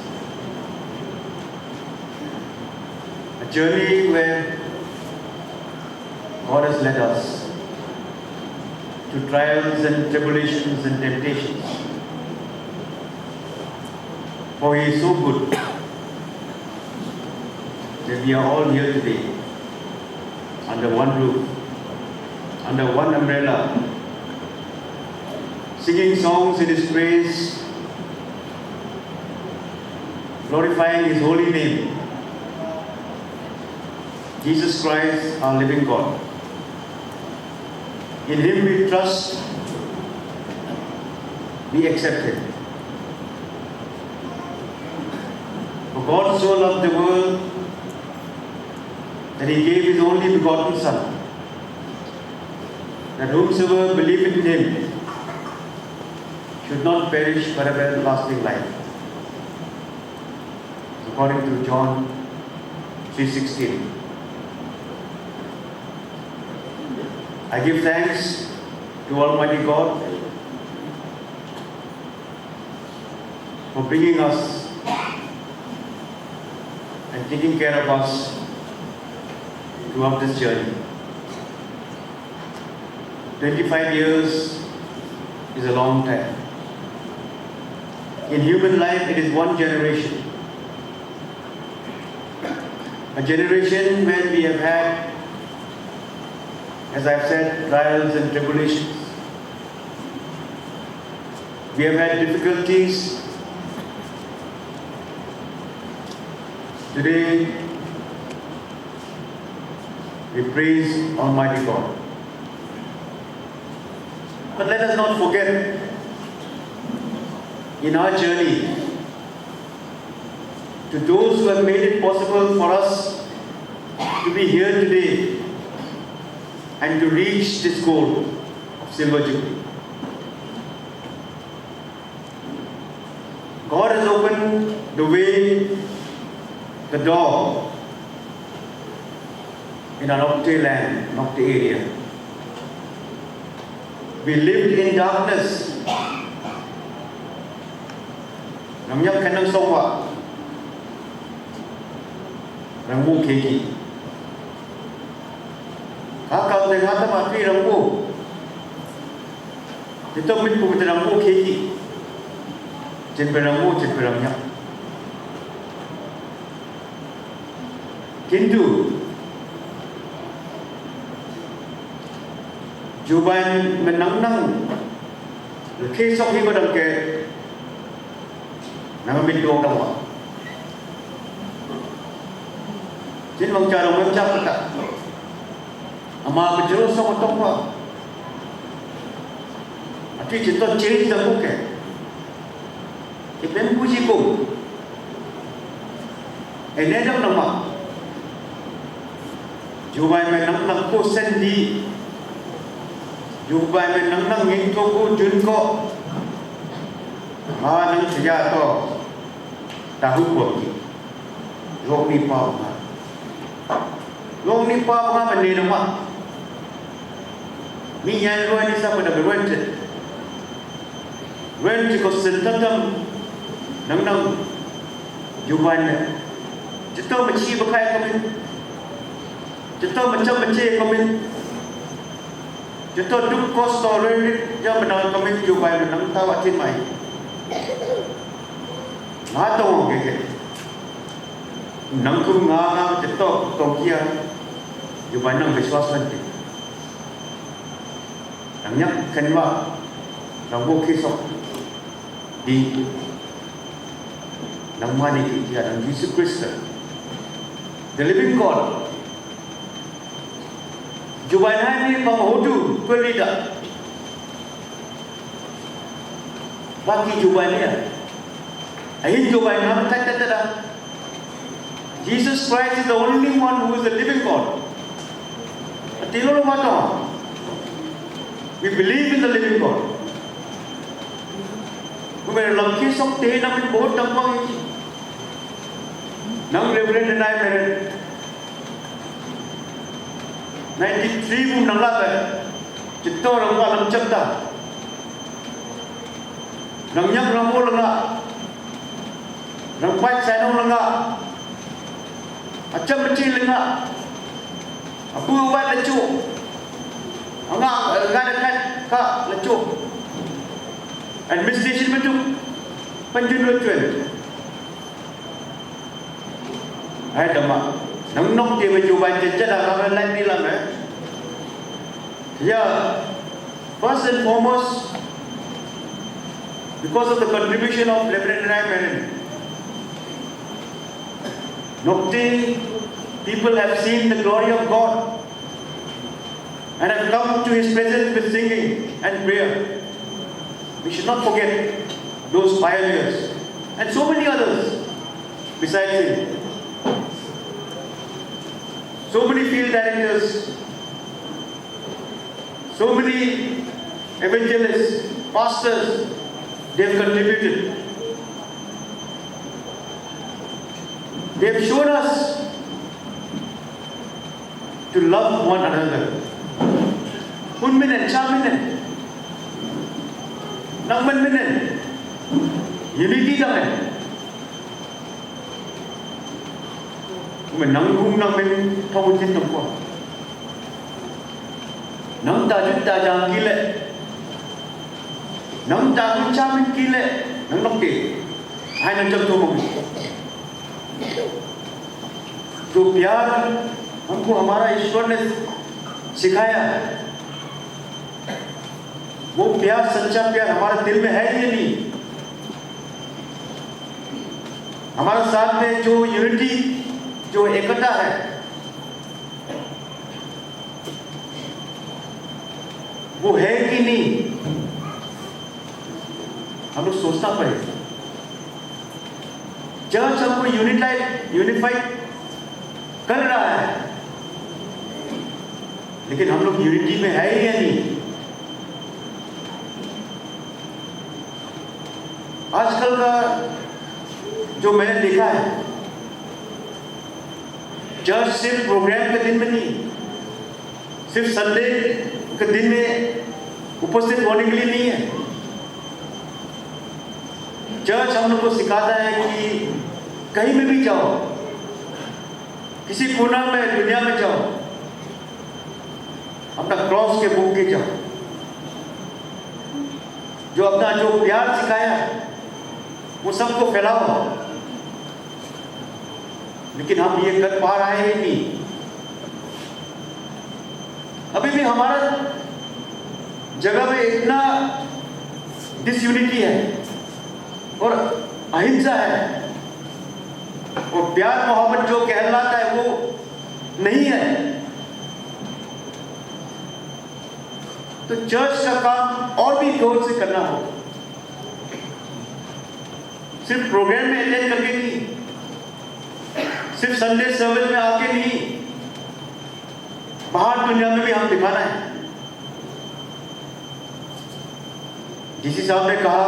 A journey where God has led us to trials and tribulations and temptations. For He is so good that we are all here today under one roof, under one umbrella, singing songs in His praise, glorifying His holy name, Jesus Christ, our living God. In Him we trust, we accept Him. For God so loved the world that He gave His only begotten Son, that whomsoever believeth in Him should not perish but have everlasting life. According to John 3:16. I give thanks to Almighty God for bringing us and taking care of us throughout this journey. 25 years is a long time. In human life, it is one generation. A generation when we have had, as I've said, trials and tribulations. We have had difficulties. Today, we praise Almighty God. But let us not forget, in our journey, to those who have made it possible for us to be here today and to reach this goal of Silver Jubilee. God has opened the way, the door in our Nokte land, Nokte area. We lived in darkness. Namyak kanang sowa. Rangmu keki. Kakak dengan hati mati rangmu. Kita minta kita rangmu keki. Jen berangmu, jen berangnya. Kintu Juban menang-nang kesok ni badang ke nama bintu orang wa. Jen bang cara mencap tak. Ama berjerus sama tongwa. Ati cinta change dah bukan. Ipen puji ko. Enedam nama. Jubai menang-nang ko sendi. Jubai menang-nang ngito ko jun ko. Nang saja to. Tahu ko ki. Long ni pa ma. Long ni pa ma menina ma. Ni yang luar ni siapa dah berwajib. When you go sentatam nang juban jito machi bakai kamin jito macam machi kamin jito duk kos toren jam menang kamin juban menang tawa tin mai ngatong ke nang ku nga jito tokia juban nang viswas nanti nang nyak kanwa nang bu kisok di nang mani dia nang Yesus Kristus the living God jubanan ni penghudu pelida bagi jubannya ahin jubanan kata Jesus Christ is the only one who is the living God. Atilo mato we believe in the living God. मेरे lanky सब तेज नमन बहुत डंबा है नंग reverend नाइ मेरे 93 बुम नंगला पे चित्तो रंगा लंचकता नंगयक रंगो लंगा रंगपाई सैनो लंगा अच्छा बच्ची लंगा अबू उबाई लच्चू अंगा गाने का लच्चू administration में तो पंजुन रचुएल है डमा नंग नोक ते बजू बाई चेचड़ा कामर लाइन नीला में या first and foremost because of the contribution of Reverend Rai Menon Nokte people have seen the glory of God and have come to His presence with singing and prayer. We should not forget those pioneers and so many others besides him. So many field directors, so many evangelists, pastors, they have contributed. They have shown us to love one another. Unminen, chaminen. Nangman minen unity dangan menanggung nangmen tawutin tungko nang tajud tajang kile nang tajud chamin kile nang nokte hai nang jab tumong जो प्यार हमको हमारा ईश्वर ने सिखाया वो प्यार सच्चा प्यार हमारे दिल में है या नहीं हमारे साथ में जो यूनिटी जो एकता है वो है कि नहीं हम लोग सोचना पड़ेगा चर्च हमको यूनिफाइड कर रहा है लेकिन हम लोग यूनिटी में है या नहीं आजकल का जो मैंने देखा है चर्च सिर्फ प्रोग्राम के दिन में नहीं सिर्फ संडे के दिन में उपस्थित होने के लिए नहीं है चर्च हम लोग को सिखाता है कि कहीं में भी जाओ किसी कोना में दुनिया में जाओ अपना क्रॉस के बुक के जाओ जो अपना जो प्यार सिखाया है वो सबको फैलाओ लेकिन हम ये कर पा रहे हैं नहीं अभी भी हमारा जगह में इतना डिसयूनिटी है और अहिंसा है और प्यार मोहब्बत जो कहलाता है वो नहीं है तो चर्च का काम और भी जोर से करना हो सिर्फ प्रोग्राम में अटेंड करके नहीं सिर्फ संडे सर्विस में आके नहीं बाहर दुनिया में भी हम दिखाना है डीसी साहब ने कहा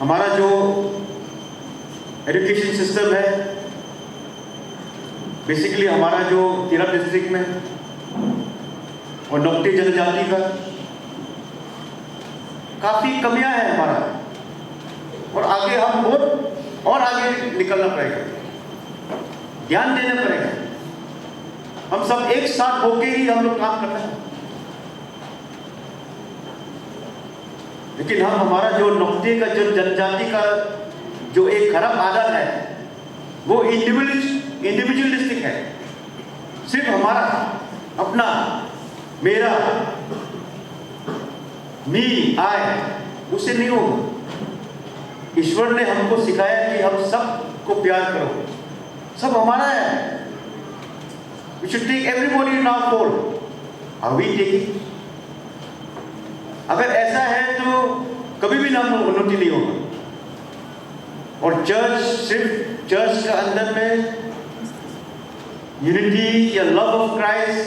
हमारा जो एजुकेशन सिस्टम है बेसिकली हमारा जो तिरप डिस्ट्रिक्ट में और नौकटी जनजाति का काफी कमियां हैं हमारा, और आगे हम बहुत और आगे निकलना पड़ेगा, ध्यान देना पड़ेगा। हम सब एक साथ होके ही हम लोग काम करना है। लेकिन हम हमारा जो नुक्ते का, जो जनजाति का जो एक खराब आदत है, वो इंडिविजुअलिस्टिक है। सिर्फ हमारा अपना, मेरा, मी, आय, उससे नहीं होगा। ईश्वर ने हमको सिखाया कि हम सबको प्यार करो, सब हमारा है। We should take everybody in our fold. Are we taking? अगर ऐसा है तो कभी भी ना उन्नति नहीं होगा। और चर्च सिर्फ चर्च का अंदर में यूनिटी या लव ऑफ क्राइस्ट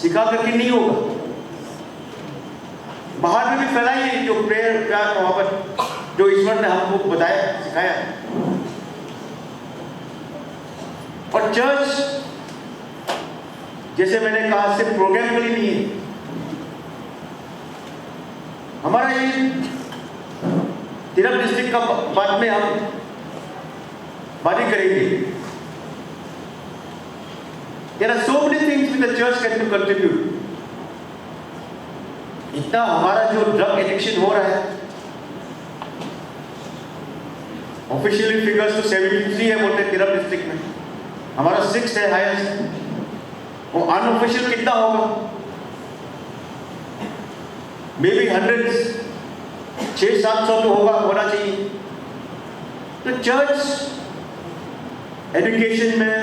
सिखा करके नहीं होगा, बाहर में भी फैलाइए जो प्रेयर, प्यार, मोहब्बत जो ईश्वर ने हमको बताया, सिखाया। और चर्च जैसे मैंने कहा सिर्फ प्रोग्राम के लिए नहीं है। हमारा ये तिरप डिस्ट्रिक्ट का बाद में हम बात करेंगे। There are so many things which the church can contribute. इतना हमारा जो ड्रग एडिक्शन हो रहा है, ऑफिशियली फिगर्स तो 73 है बोलते हैं तिरप डिस्ट्रिक्ट में, हमारा 6 है हाईएस्ट। वो अनऑफिशियल कितना होगा? मे बी हंड्रेड्स, 600-700 तो होना चाहिए। तो चर्च एजुकेशन में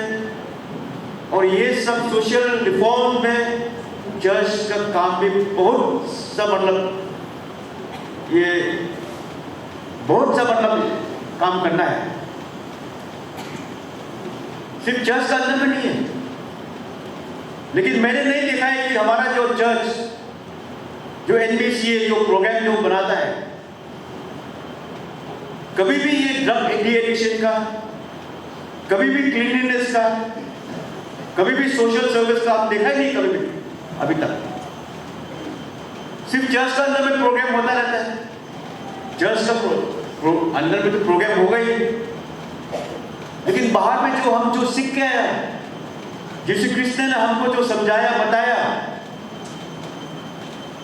और ये सब सोशल रिफॉर्म में चर्च का काम भी बहुत सा, मतलब ये बहुत सा मतलब काम करना है। सिर्फ चर्च का अंदर में नहीं है। लेकिन मैंने नहीं देखा है कि हमारा जो चर्च, जो NBCA जो प्रोग्राम जो बनाता है, कभी भी ये ड्रग एडिक्शन का, कभी भी क्लीनलीनेस का, कभी भी सोशल सर्विस का आप देखा ही नहीं कभी भी अभी तक। सिर्फ चर्च का अंदर में प्रोग्राम होता रहता है। चर्च का अंदर में तो प्रोग्राम होगा ही, लेकिन बाहर में जो हम जो सीख के आए, यीशु क्रिस्ट ने हमको जो समझाया, बताया,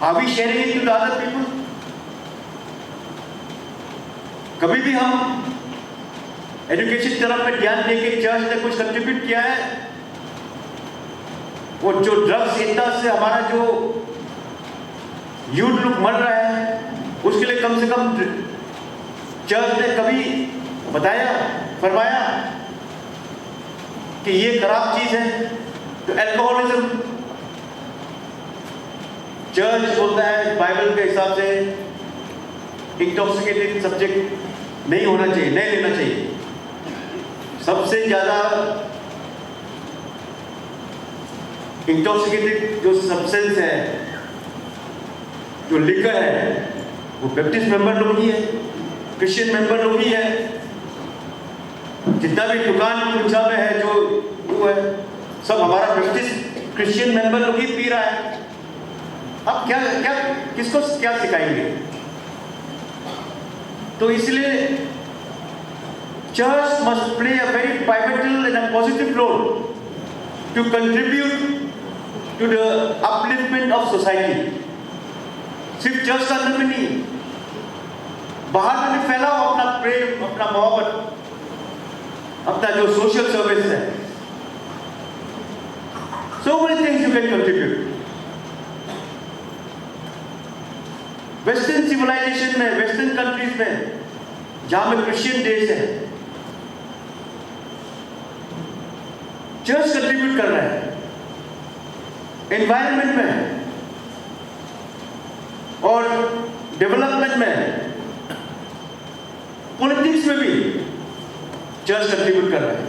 are we sharing it with the other people? कभी भी हम एजुकेशन तरफ में ध्यान देके चर्च ने कुछ कंट्रीब्यूट किया है? वो जो ड्रग्स इतना से हमारा जो यूथ लोग मर रहा है, उसके लिए कम से कम चर्च ने कभी बताया, फरमाया कि ये खराब चीज है? तो अल्कोहलिज्म, चर्च बोलता है बाइबल के हिसाब से इंटॉक्सिकेटिंग सब्जेक्ट नहीं होना चाहिए, नहीं लेना चाहिए। सबसे ज्यादा इंटॉक्सिकेटेड जो सब्सटेंस है, जो लिकर है, वो बैप्टिस्ट मेंबर लोग ही है, क्रिश्चियन मेंबर लोग ही है। जितना भी दुकान पूंछा में है जो वो है, सब हमारा बैप्टिस्ट क्रिश्चियन मेंबर लोग ही पी रहा है। अब क्या क्या किसको क्या सिखाएंगे? तो इसलिए church must play a very pivotal and a positive role to contribute to the upliftment of society. सिर्फ चर्च का अंदर में नहीं, बाहर में भी फैलाओ अपना प्रेम, अपना मोहब्बत, अपना जो सोशल सर्विस है। So many things you can contribute. Western civilisation में, वेस्टर्न कंट्रीज में, जहां में क्रिश्चियन देश है, चर्च कंट्रीब्यूट कर रहा है एनवायरनमेंट में और डेवलपमेंट में, पॉलिटिक्स में भी चर्च कंट्रीब्यूट कर रहा है।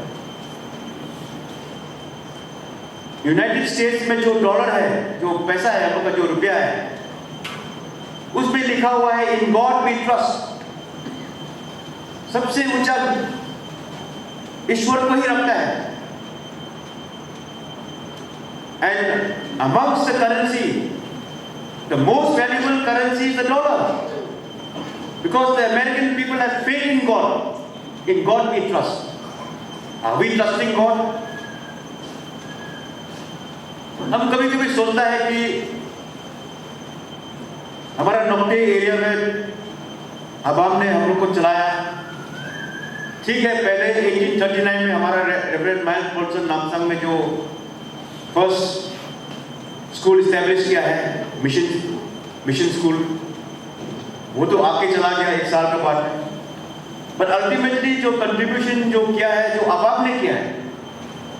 यूनाइटेड स्टेट्स में जो डॉलर है, जो पैसा है, हम लोग का जो रुपया है, उसमें लिखा हुआ है इन गॉड वी ट्रस्ट। सबसे ऊंचा ईश्वर को ही रखता है। And amongst the currency, the most valuable currency is the dollar. Because the American people have faith in God. In God we trust. Are we trusting God? हम कभी कभी सोचता है कि हमारा नौकरी एरिया में अवाम ने हम लोग को चलाया। ठीक है, पहले 1839 में हमारा रेवरेंड माइल्स मोनसन नामसांग में जो फर्स्ट स्कूल इस्टेब्लिश किया है, मिशन स्कूल, वो तो आके चला गया 1 साल के बाद में। बट अल्टीमेटली जो कंट्रीब्यूशन जो किया है, जो अवाम ने किया है,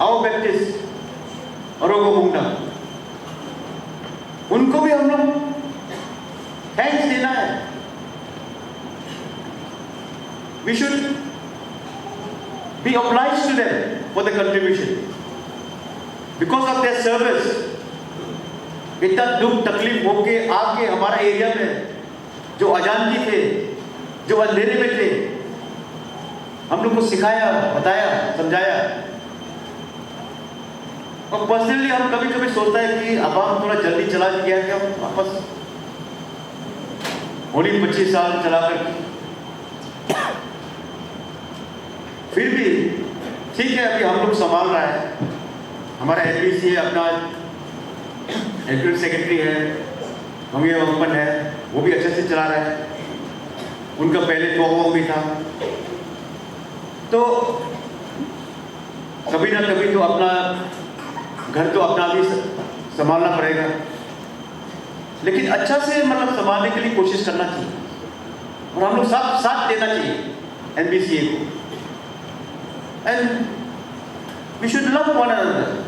आओ बैप्टिस्ट और मुंगना, उनको भी हम लोग थैंक्स देना है। We should be obliged to them for the contribution because of their service. इतना दुख तकलीफ होके आके हमारा एरिया में जो अजानती थे, जो अंधेरे में थे, हम लोग को सिखाया, बताया, समझाया। और पर्सनली हम कभी कभी सोचता है कि अब हम थोड़ा जल्दी चला गया क्या वापस, होली 25 साल चला कर, फिर भी ठीक है, अभी हम लोग संभाल रहा है। हमारा एलबीसी है, अपना एग्रीकल्चर सेक्रेटरी है, मंगे वंपन है, वो भी अच्छे से चला रहा है। उनका पहले तो भी था, तो कभी ना कभी तो अपना घर तो अपना भी संभालना पड़ेगा, लेकिन अच्छा से मतलब संभालने के लिए कोशिश करना चाहिए और हम लोग साथ देना चाहिए एनबीसीए को। And we should love one another.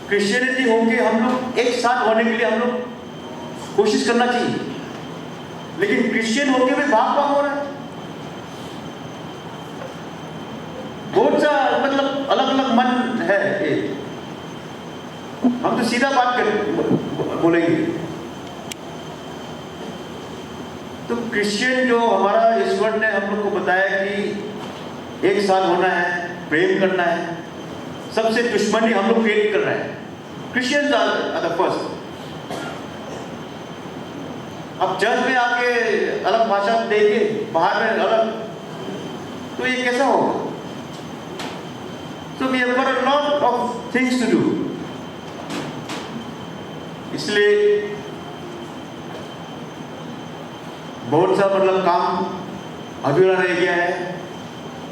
Christianity होंगे हम लोग एक साथ होने के लिए हम लोग कोशिश करना चाहिए, लेकिन क्रिश्चियन होके भी भाग हो रहा है। बहुत सा मतलब अलग अलग मन है ये। हम तो सीधा बात कर बोलेंगे। तो क्रिश्चियन जो हमारा ईश्वर ने हम लोग को बताया कि एक साथ होना है, प्रेम करना है, सबसे दुश्मनी हम लोग क्रिएट कर रहे हैं। Christians are the first. अब चर्च में आके अलग भाषा देंगे, बाहर में अलग, तो ये कैसा होगा? So we have got a lot of things to do. इसलिए बहुत सा मतलब काम अधूरा रह गया है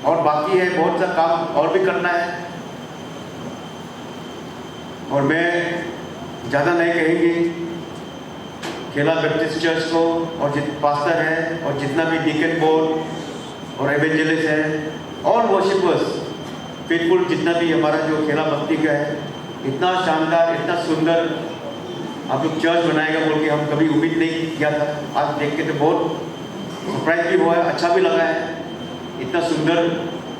और बाकी है, बहुत सा काम और भी करना है। और मैं ज़्यादा नहीं कहेंगे, केला बैप्टिस्ट चर्च को और पास्टर है और जितना भी डीकन बोर्ड और एवेंजलिस्ट है, ऑल वर्शिपर्स फेथफुल, जितना भी हमारा जो खेला बस्ती का है, इतना शानदार, इतना सुंदर आप लोग चर्च बनाएगा बोल के हम कभी उम्मीद नहीं किया था। आज देख के तो बहुत सरप्राइज भी हुआ है, अच्छा भी लगा है। इतना सुंदर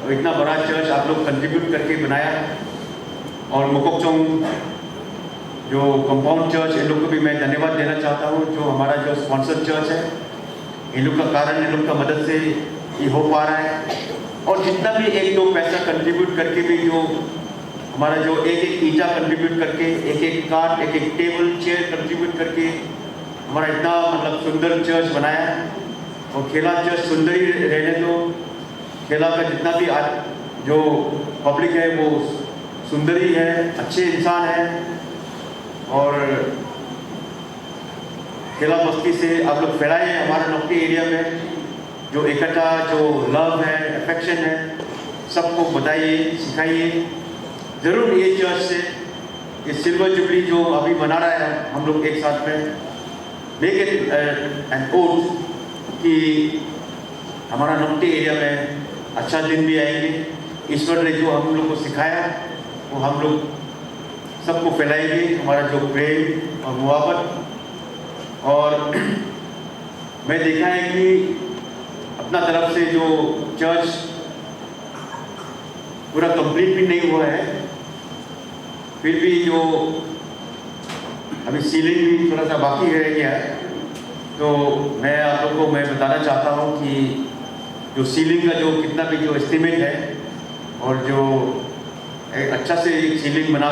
और इतना बड़ा चर्च आप लोग कंट्रीब्यूट करके बनाया। और मोकोकचोंग जो कंपाउंड चर्च, इन लोग को भी मैं धन्यवाद देना चाहता हूँ, जो हमारा जो स्पॉन्सर चर्च है, इन लोग का कारण, इन लोग का मदद से ये हो पा रहा है। और जितना भी 1-2 पैसा कंट्रीब्यूट करके भी, जो हमारा जो एक ईटा कंट्रीब्यूट करके, एक कार्ड, एक टेबल चेयर कंट्रीब्यूट करके हमारा इतना मतलब सुंदर चर्च बनाया। और खेला चर्च सुंदर ही रहने दो, खेला का जितना भी आज जो पब्लिक है वो सुंदर ही है, अच्छे इंसान है। और खेला बस्ती से आप लोग फैलाए हमारा नौकरी एरिया में जो इकट्ठा जो लव है, अफेक्शन है, सबको बताइए, सिखाइए। ज़रूर ये चर्च से ये सिल्वर जुबली जो अभी मना रहा है हम लोग एक साथ में, मेक इट एन ओथ कि हमारा नौकरी एरिया में अच्छा दिन भी आएंगे। ईश्वर ने जो हम लोग को सिखाया वो हम लोग सबको फैलाएंगे, हमारा जो प्रेम और मुहब्बत। और मैं देखा है कि अपना तरफ से जो चर्च पूरा कंप्लीट भी नहीं हुआ है, फिर भी जो अभी सीलिंग भी थोड़ा सा बाकी रह गया है। तो मैं आप लोगों को मैं बताना चाहता हूँ कि जो सीलिंग का जो कितना भी जो एस्टिमेट है और जो एक अच्छा से एक सीलिंग बना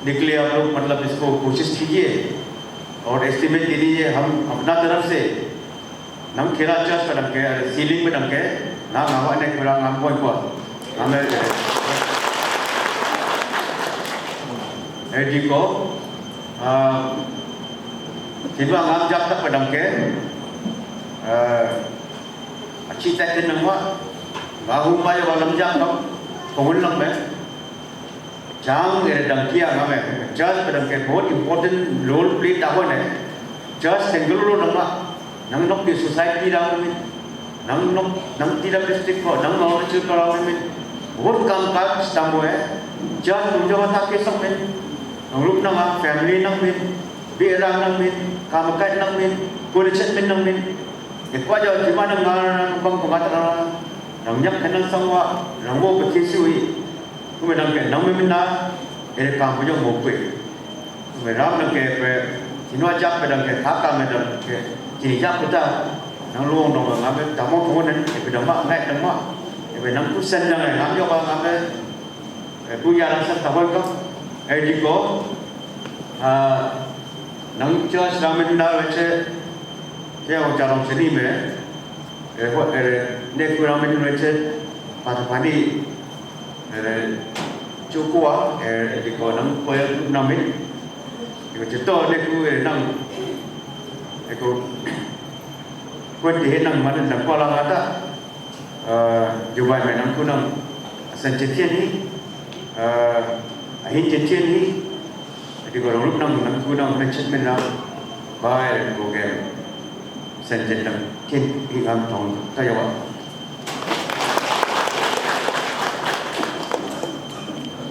निकले, आप लोग मतलब इसको कोशिश कीजिए और एस्टिमेट दे दीजिए। हम अपना तरफ से nang kira just pada ke ceiling pada ke nang awak ni kurang ampun kuat nang di ko kita ngam jak tak pada ke cita tin nang wa bahu pa yo lam jak no kongul lang be jang dang kia ngam just pada ke बहुत important role play dah ne just single role nang nok di society dah ni nang tidak district ko nang knowledge ko dah ni बहुत काम काज stamu just tunjuk tak kesok ni nang lup nang family nang ni biarang nang ni काम काज nang ni college nang ni ekwa jo gimana nang bang pengatakan nang nyak nang sangwa nang mo ke kisui ku nang ke nang mi na काम को जो मोके वे राम नंगे पे जिनवा जाप पे नंगे थाका में नंगे जिनी जाप पुता नंग लोग नंगे ngabe tamo thongen e pe dama ngai dama e pe nang kusen nang ngam yo ba ngabe e pu ya rasa tawal ko e di ko nang cha samen na veche ke o jarom chini me e ho e ne ku ramen veche patapani e Chukua di ko nang koya namin ko chito ne ku nang ko kwenti nang man nang ko lang ata jubai me nang ku nang san chitien ni ahin chitien ni di ko rup nang ku nang chit men na bai ko ge san chit nang kin hi am tong ta yo